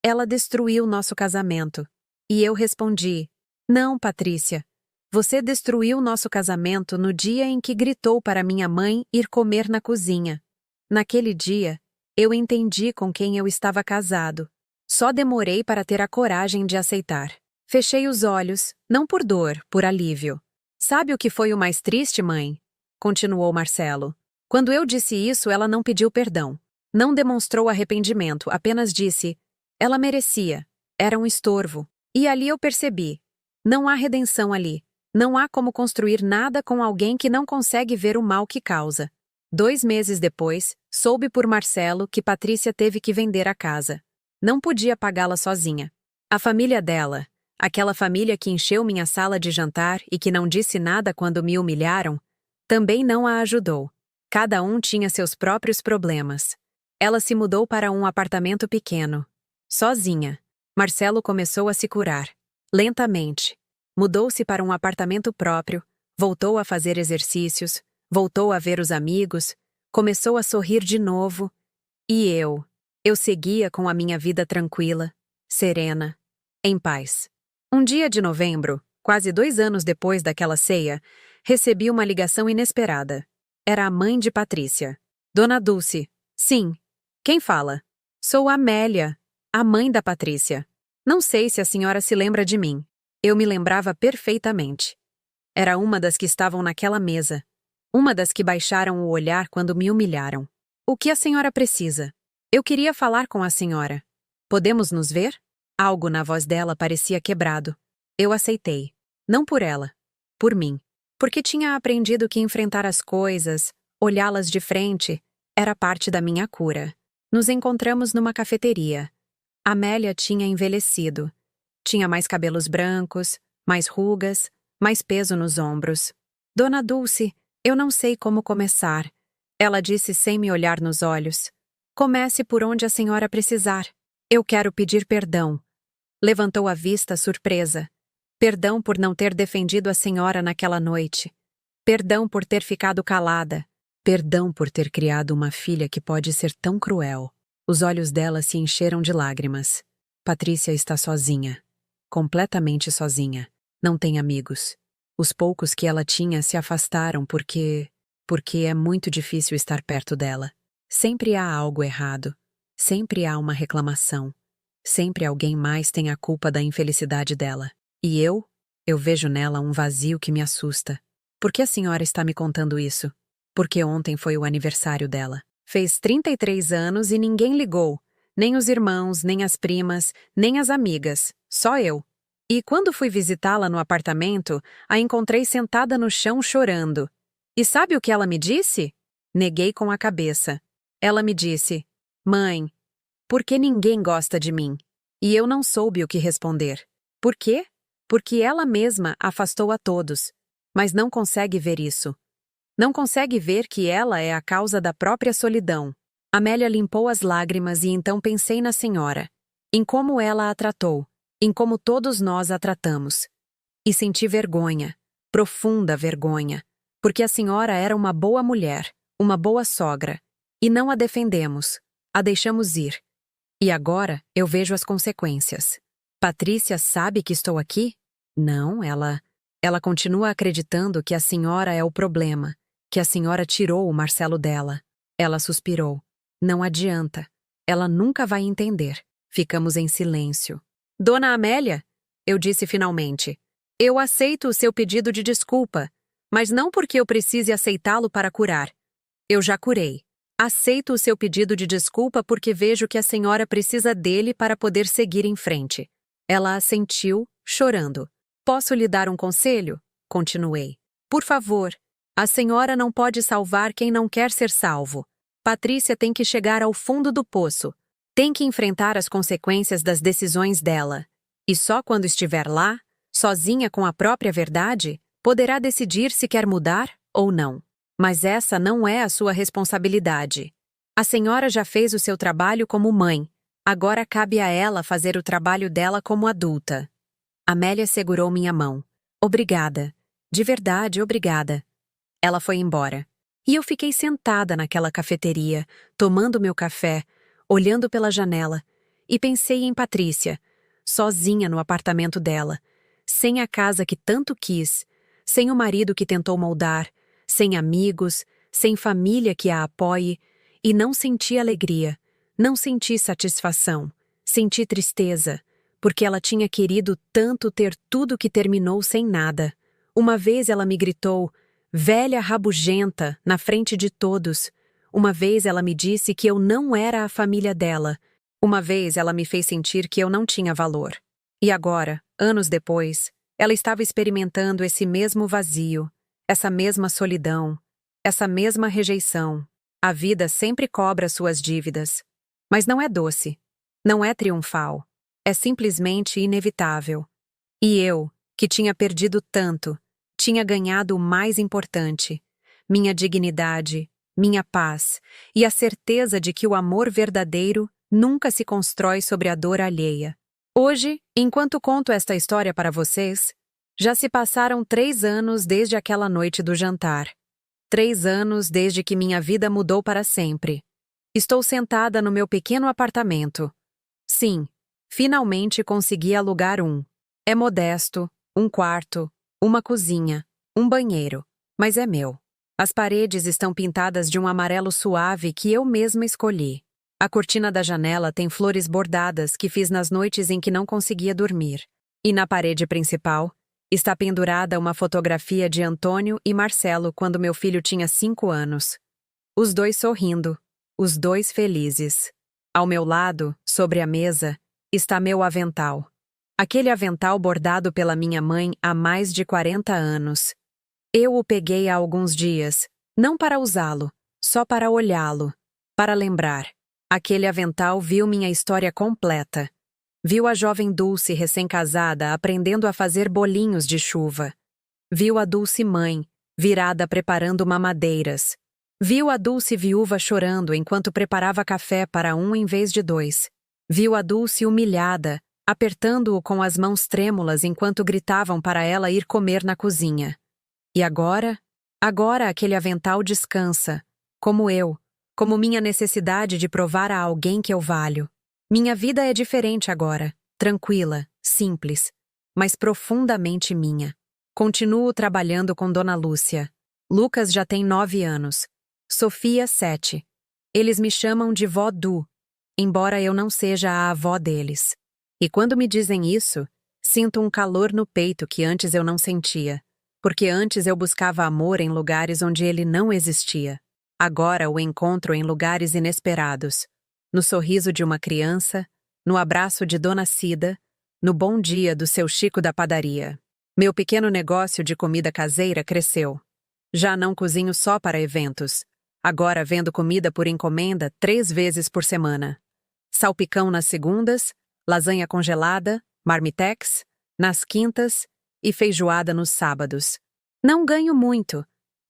Ela destruiu nosso casamento. E eu respondi: não, Patrícia. Você destruiu nosso casamento no dia em que gritou para minha mãe ir comer na cozinha. Naquele dia, eu entendi com quem eu estava casado. Só demorei para ter a coragem de aceitar. Fechei os olhos, não por dor, por alívio. Sabe o que foi o mais triste, mãe? Continuou Marcelo. Quando eu disse isso, ela não pediu perdão. Não demonstrou arrependimento, apenas disse: ela merecia. Era um estorvo. E ali eu percebi. Não há redenção ali. Não há como construir nada com alguém que não consegue ver o mal que causa. 2 meses depois, soube por Marcelo que Patrícia teve que vender a casa. Não podia pagá-la sozinha. A família dela, Aquela família que encheu minha sala de jantar e que não disse nada quando me humilharam, também não a ajudou. Cada um tinha seus próprios problemas. Ela se mudou para um apartamento pequeno. Sozinha. Marcelo começou a se curar. Lentamente. Mudou-se para um apartamento próprio, voltou a fazer exercícios, voltou a ver os amigos, começou a sorrir de novo. E eu seguia com a minha vida tranquila, serena, em paz. Um dia de novembro, quase 2 anos depois daquela ceia, recebi uma ligação inesperada. Era a mãe de Patrícia. Dona Dulce. Sim. Quem fala? Sou Amélia, a mãe da Patrícia. Não sei se a senhora se lembra de mim. Eu me lembrava perfeitamente. Era uma das que estavam naquela mesa. Uma das que baixaram o olhar quando me humilharam. O que a senhora precisa? Eu queria falar com a senhora. Podemos nos ver? Algo na voz dela parecia quebrado. Eu aceitei. Não por ela. Por mim. Porque tinha aprendido que enfrentar as coisas, olhá-las de frente, era parte da minha cura. Nos encontramos numa cafeteria. Amélia tinha envelhecido. Tinha mais cabelos brancos, mais rugas, mais peso nos ombros. Dona Dulce, eu não sei como começar. Ela disse sem me olhar nos olhos. Comece por onde a senhora precisar. Eu quero pedir perdão. Levantou a vista, surpresa. Perdão por não ter defendido a senhora naquela noite. Perdão por ter ficado calada. Perdão por ter criado uma filha que pode ser tão cruel. Os olhos dela se encheram de lágrimas. Patrícia está sozinha. Completamente sozinha. Não tem amigos. Os poucos que ela tinha se afastaram porque é muito difícil estar perto dela. Sempre há algo errado. Sempre há uma reclamação. Sempre alguém mais tem a culpa da infelicidade dela. E eu vejo nela um vazio que me assusta. Por que a senhora está me contando isso? Porque ontem foi o aniversário dela. Fez 33 anos e ninguém ligou. Nem os irmãos, nem as primas, nem as amigas. Só eu. E quando fui visitá-la no apartamento, a encontrei sentada no chão chorando. E sabe o que ela me disse? Neguei com a cabeça. Ela me disse: Mãe, por que ninguém gosta de mim? E eu não soube o que responder. Por quê? Porque ela mesma afastou a todos. Mas não consegue ver isso. Não consegue ver que ela é a causa da própria solidão. Amélia limpou as lágrimas e então pensei na senhora. Em como ela a tratou. Em como todos nós a tratamos. E senti vergonha. Profunda vergonha. Porque a senhora era uma boa mulher. Uma boa sogra. E não a defendemos. A deixamos ir. E agora eu vejo as consequências. Patrícia sabe que estou aqui? Não, ela continua acreditando que a senhora é o problema, que a senhora tirou o Marcelo dela. Ela suspirou. Não adianta. Ela nunca vai entender. Ficamos em silêncio. Dona Amélia, eu disse finalmente, eu aceito o seu pedido de desculpa, mas não porque eu precise aceitá-lo para curar. Eu já curei. Aceito o seu pedido de desculpa porque vejo que a senhora precisa dele para poder seguir em frente. Ela assentiu, chorando. Posso lhe dar um conselho? Continuei. Por favor, a senhora não pode salvar quem não quer ser salvo. Patrícia tem que chegar ao fundo do poço. Tem que enfrentar as consequências das decisões dela. E só quando estiver lá, sozinha com a própria verdade, poderá decidir se quer mudar ou não. Mas essa não é a sua responsabilidade. A senhora já fez o seu trabalho como mãe. Agora cabe a ela fazer o trabalho dela como adulta. Amélia segurou minha mão. Obrigada. De verdade, obrigada. Ela foi embora. E eu fiquei sentada naquela cafeteria, tomando meu café, olhando pela janela, e pensei em Patrícia, sozinha no apartamento dela, sem a casa que tanto quis, sem o marido que tentou moldar, sem amigos, sem família que a apoie, e não senti alegria, não senti satisfação, senti tristeza, porque ela tinha querido tanto ter tudo que terminou sem nada. Uma vez ela me gritou, velha rabugenta, na frente de todos. Uma vez ela me disse que eu não era a família dela. Uma vez ela me fez sentir que eu não tinha valor. E agora, anos depois, ela estava experimentando esse mesmo vazio, essa mesma solidão, essa mesma rejeição. A vida sempre cobra suas dívidas. Mas não é doce. Não é triunfal. É simplesmente inevitável. E eu, que tinha perdido tanto, tinha ganhado o mais importante: minha dignidade, minha paz e a certeza de que o amor verdadeiro nunca se constrói sobre a dor alheia. Hoje, enquanto conto esta história para vocês, já se passaram 3 anos desde aquela noite do jantar. 3 anos desde que minha vida mudou para sempre. Estou sentada no meu pequeno apartamento. Sim, finalmente consegui alugar um. É modesto, um quarto, uma cozinha, um banheiro, mas é meu. As paredes estão pintadas de um amarelo suave que eu mesma escolhi. A cortina da janela tem flores bordadas que fiz nas noites em que não conseguia dormir. E na parede principal, está pendurada uma fotografia de Antônio e Marcelo quando meu filho tinha 5 anos. Os dois sorrindo, os dois felizes. Ao meu lado, sobre a mesa, está meu avental. Aquele avental bordado pela minha mãe há mais de 40 anos. Eu o peguei há alguns dias, não para usá-lo, só para olhá-lo, para lembrar. Aquele avental viu minha história completa. Viu a jovem Dulce recém-casada aprendendo a fazer bolinhos de chuva. Viu a Dulce mãe, virada preparando mamadeiras. Viu a Dulce viúva chorando enquanto preparava café para um em vez de 2. Viu a Dulce humilhada, apertando-o com as mãos trêmulas enquanto gritavam para ela ir comer na cozinha. E agora? Agora aquele avental descansa, como eu, como minha necessidade de provar a alguém que eu valho. Minha vida é diferente agora, tranquila, simples, mas profundamente minha. Continuo trabalhando com Dona Lúcia. Lucas já tem 9 anos. Sofia, 7. Eles me chamam de vó Du, embora eu não seja a avó deles. E quando me dizem isso, sinto um calor no peito que antes eu não sentia, porque antes eu buscava amor em lugares onde ele não existia. Agora o encontro em lugares inesperados. No sorriso de uma criança, no abraço de Dona Cida, no bom dia do seu Chico da padaria. Meu pequeno negócio de comida caseira cresceu. Já não cozinho só para eventos. Agora vendo comida por encomenda 3 vezes por semana. Salpicão nas segundas, lasanha congelada, marmitex, nas quintas e feijoada nos sábados. Não ganho muito,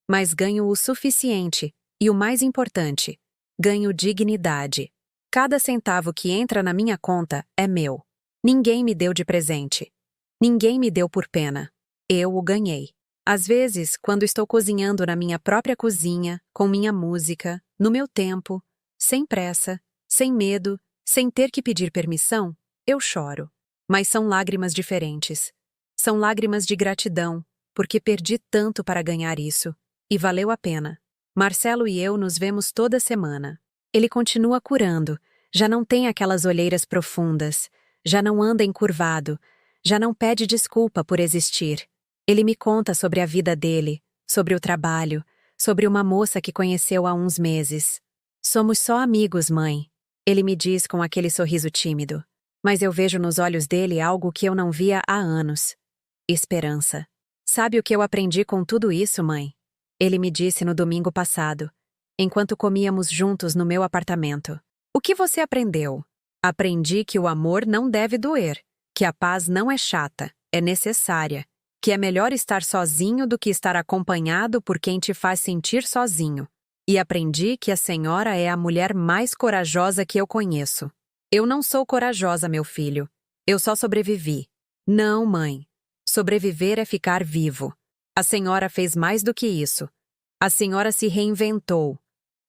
mas ganho o suficiente e o mais importante, ganho dignidade. Cada centavo que entra na minha conta é meu. Ninguém me deu de presente. Ninguém me deu por pena. Eu o ganhei. Às vezes, quando estou cozinhando na minha própria cozinha, com minha música, no meu tempo, sem pressa, sem medo, sem ter que pedir permissão, eu choro. Mas são lágrimas diferentes. São lágrimas de gratidão, porque perdi tanto para ganhar isso. E valeu a pena. Marcelo e eu nos vemos toda semana. Ele continua curando, já não tem aquelas olheiras profundas, já não anda encurvado, já não pede desculpa por existir. Ele me conta sobre a vida dele, sobre o trabalho, sobre uma moça que conheceu há uns meses. Somos só amigos, mãe. Ele me diz com aquele sorriso tímido. Mas eu vejo nos olhos dele algo que eu não via há anos. Esperança. Sabe o que eu aprendi com tudo isso, mãe? Ele me disse no domingo passado, enquanto comíamos juntos no meu apartamento. O que você aprendeu? Aprendi que o amor não deve doer, que a paz não é chata, é necessária, que é melhor estar sozinho do que estar acompanhado por quem te faz sentir sozinho. E aprendi que a senhora é a mulher mais corajosa que eu conheço. Eu não sou corajosa, meu filho. Eu só sobrevivi. Não, mãe. Sobreviver é ficar vivo. A senhora fez mais do que isso. A senhora se reinventou.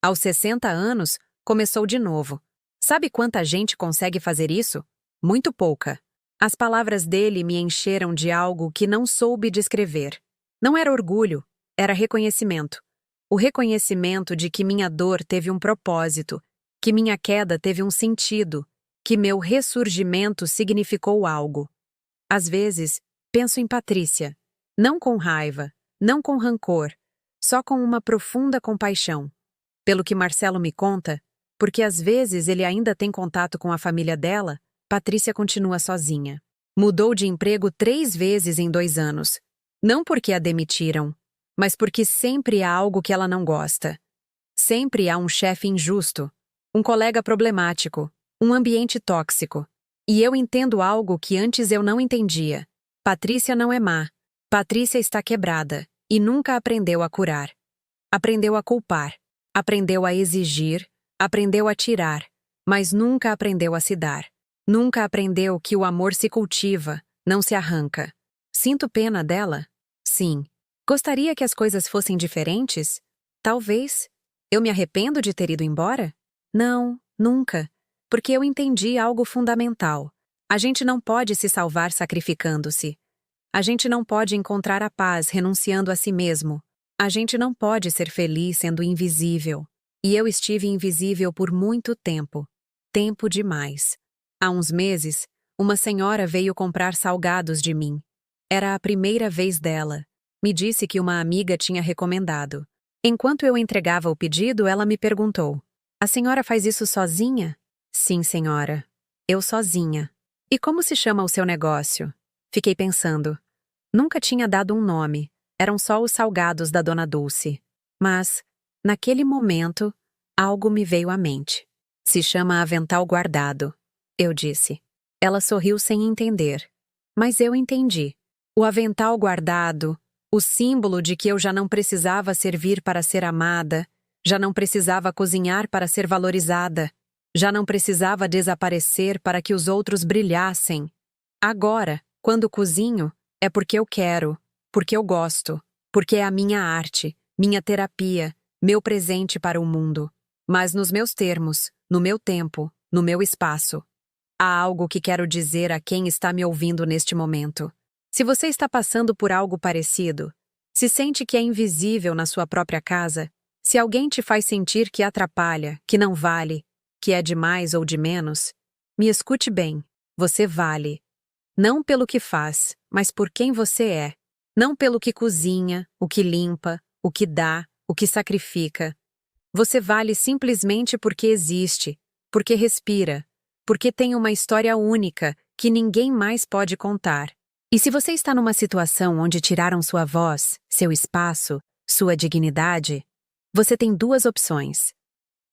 Aos 60 anos, começou de novo. Sabe quanta gente consegue fazer isso? Muito pouca. As palavras dele me encheram de algo que não soube descrever. Não era orgulho, era reconhecimento. O reconhecimento de que minha dor teve um propósito, que minha queda teve um sentido, que meu ressurgimento significou algo. Às vezes, penso em Patrícia, não com raiva, não com rancor, só com uma profunda compaixão. Pelo que Marcelo me conta, porque às vezes ele ainda tem contato com a família dela, Patrícia continua sozinha. Mudou de emprego 3 vezes em 2 anos. Não porque a demitiram, mas porque sempre há algo que ela não gosta. Sempre há um chefe injusto, um colega problemático, um ambiente tóxico. E eu entendo algo que antes eu não entendia. Patrícia não é má. Patrícia está quebrada e nunca aprendeu a curar. Aprendeu a culpar, aprendeu a exigir, aprendeu a tirar, mas nunca aprendeu a se dar. Nunca aprendeu que o amor se cultiva, não se arranca. Sinto pena dela? Sim. Gostaria que as coisas fossem diferentes? Talvez. Eu me arrependo de ter ido embora? Não, nunca. Porque eu entendi algo fundamental. A gente não pode se salvar sacrificando-se. A gente não pode encontrar a paz renunciando a si mesmo. A gente não pode ser feliz sendo invisível. E eu estive invisível por muito tempo. Tempo demais. Há uns meses, uma senhora veio comprar salgados de mim. Era a primeira vez dela. Me disse que uma amiga tinha recomendado. Enquanto eu entregava o pedido, ela me perguntou: "A senhora faz isso sozinha?" "Sim, senhora. Eu sozinha." "E como se chama o seu negócio?" Fiquei pensando. Nunca tinha dado um nome. Eram só os salgados da Dona Dulce. Mas, naquele momento, algo me veio à mente. "Se chama Avental Guardado", eu disse. Ela sorriu sem entender. Mas eu entendi. O avental guardado, o símbolo de que eu já não precisava servir para ser amada, já não precisava cozinhar para ser valorizada, já não precisava desaparecer para que os outros brilhassem. Agora, quando cozinho, é porque eu quero, porque eu gosto, porque é a minha arte, minha terapia, meu presente para o mundo. Mas nos meus termos, no meu tempo, no meu espaço. Há algo que quero dizer a quem está me ouvindo neste momento. Se você está passando por algo parecido, se sente que é invisível na sua própria casa, se alguém te faz sentir que atrapalha, que não vale, que é de mais ou de menos, me escute bem, você vale. Não pelo que faz, mas por quem você é. Não pelo que cozinha, o que limpa, o que dá, o que sacrifica. Você vale simplesmente porque existe, porque respira, porque tem uma história única que ninguém mais pode contar. E se você está numa situação onde tiraram sua voz, seu espaço, sua dignidade, você tem duas opções: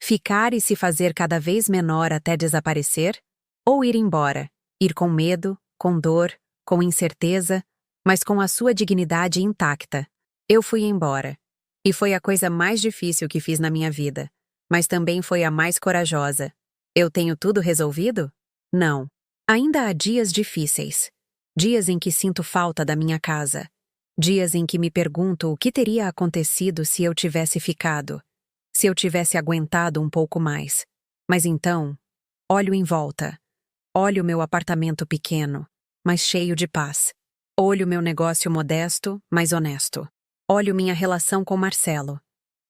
ficar e se fazer cada vez menor até desaparecer, ou ir embora, ir com medo, com dor, com incerteza, mas com a sua dignidade intacta. Eu fui embora. E foi a coisa mais difícil que fiz na minha vida, mas também foi a mais corajosa. Eu tenho tudo resolvido? Não. Ainda há dias difíceis. Dias em que sinto falta da minha casa. Dias em que me pergunto o que teria acontecido se eu tivesse ficado. Se eu tivesse aguentado um pouco mais. Mas então, olho em volta. Olho meu apartamento pequeno, mas cheio de paz. Olho meu negócio modesto, mas honesto. Olho minha relação com Marcelo.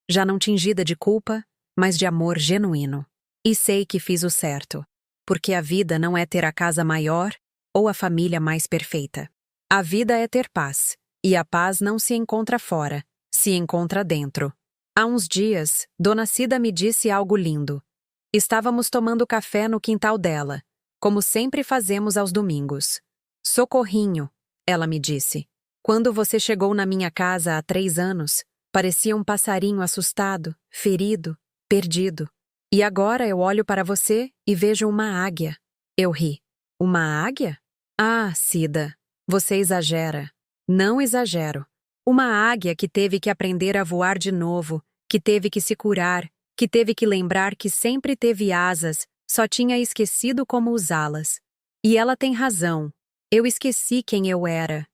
Já não tingida de culpa, mas de amor genuíno. E sei que fiz o certo. Porque a vida não é ter a casa maior ou a família mais perfeita. A vida é ter paz. E a paz não se encontra fora, se encontra dentro. Há uns dias, Dona Cida me disse algo lindo. Estávamos tomando café no quintal dela, como sempre fazemos aos domingos. "Socorrinho", ela me disse. "Quando você chegou na minha casa há 3 anos, parecia um passarinho assustado, ferido, perdido. E agora eu olho para você e vejo uma águia." Eu ri. "Uma águia?" "Ah, Cida, você exagera." "Não exagero. Uma águia que teve que aprender a voar de novo, que teve que se curar, que teve que lembrar que sempre teve asas, só tinha esquecido como usá-las. E ela tem razão. Eu esqueci quem eu era.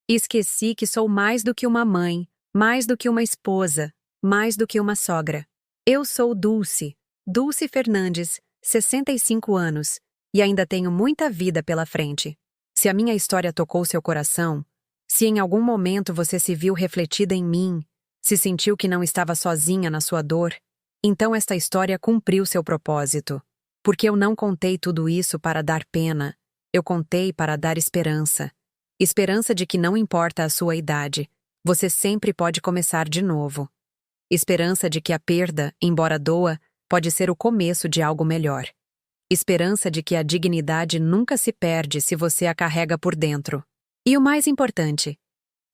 Esqueci que sou mais do que uma mãe, mais do que uma esposa, mais do que uma sogra. Eu sou Dulce, Dulce Fernandes, 65 anos, e ainda tenho muita vida pela frente. Se a minha história tocou seu coração, se em algum momento você se viu refletida em mim, se sentiu que não estava sozinha na sua dor, então esta história cumpriu seu propósito. Porque eu não contei tudo isso para dar pena, eu contei para dar esperança. Esperança de que não importa a sua idade, você sempre pode começar de novo. Esperança de que a perda, embora doa, pode ser o começo de algo melhor. Esperança de que a dignidade nunca se perde se você a carrega por dentro. E o mais importante,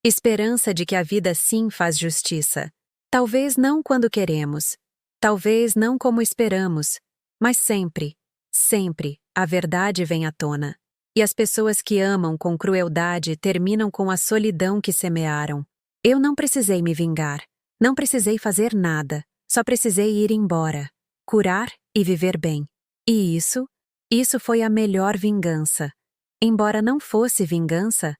esperança de que a vida sim faz justiça. Talvez não quando queremos, talvez não como esperamos, mas sempre, sempre a verdade vem à tona. E as pessoas que amam com crueldade terminam com a solidão que semearam. Eu não precisei me vingar. Não precisei fazer nada. Só precisei ir embora. Curar e viver bem. E isso foi a melhor vingança. Embora não fosse vingança,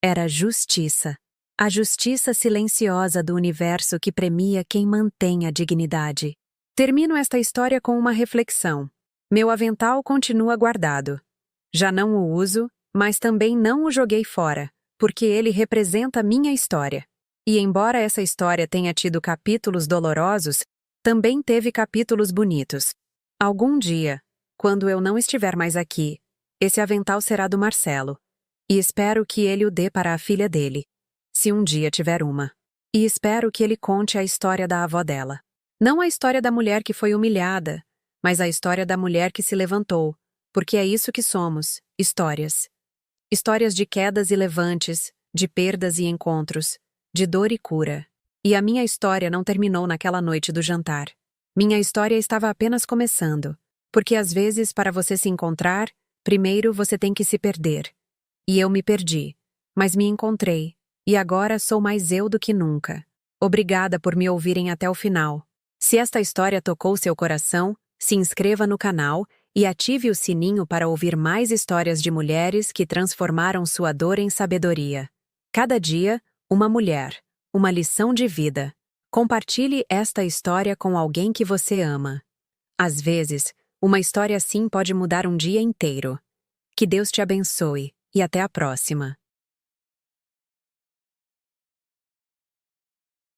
era justiça. A justiça silenciosa do universo que premia quem mantém a dignidade. Termino esta história com uma reflexão. Meu avental continua guardado. Já não o uso, mas também não o joguei fora, porque ele representa minha história. E embora essa história tenha tido capítulos dolorosos, também teve capítulos bonitos. Algum dia, quando eu não estiver mais aqui, esse avental será do Marcelo. E espero que ele o dê para a filha dele, se um dia tiver uma. E espero que ele conte a história da avó dela. Não a história da mulher que foi humilhada, mas a história da mulher que se levantou, porque é isso que somos, histórias. Histórias de quedas e levantes, de perdas e encontros, de dor e cura. E a minha história não terminou naquela noite do jantar. Minha história estava apenas começando, porque às vezes, para você se encontrar, primeiro você tem que se perder. E eu me perdi, mas me encontrei, e agora sou mais eu do que nunca. Obrigada por me ouvirem até o final. Se esta história tocou seu coração, se inscreva no canal e ative o sininho para ouvir mais histórias de mulheres que transformaram sua dor em sabedoria. Cada dia, uma mulher, uma lição de vida. Compartilhe esta história com alguém que você ama. Às vezes, uma história assim pode mudar um dia inteiro. Que Deus te abençoe e até a próxima.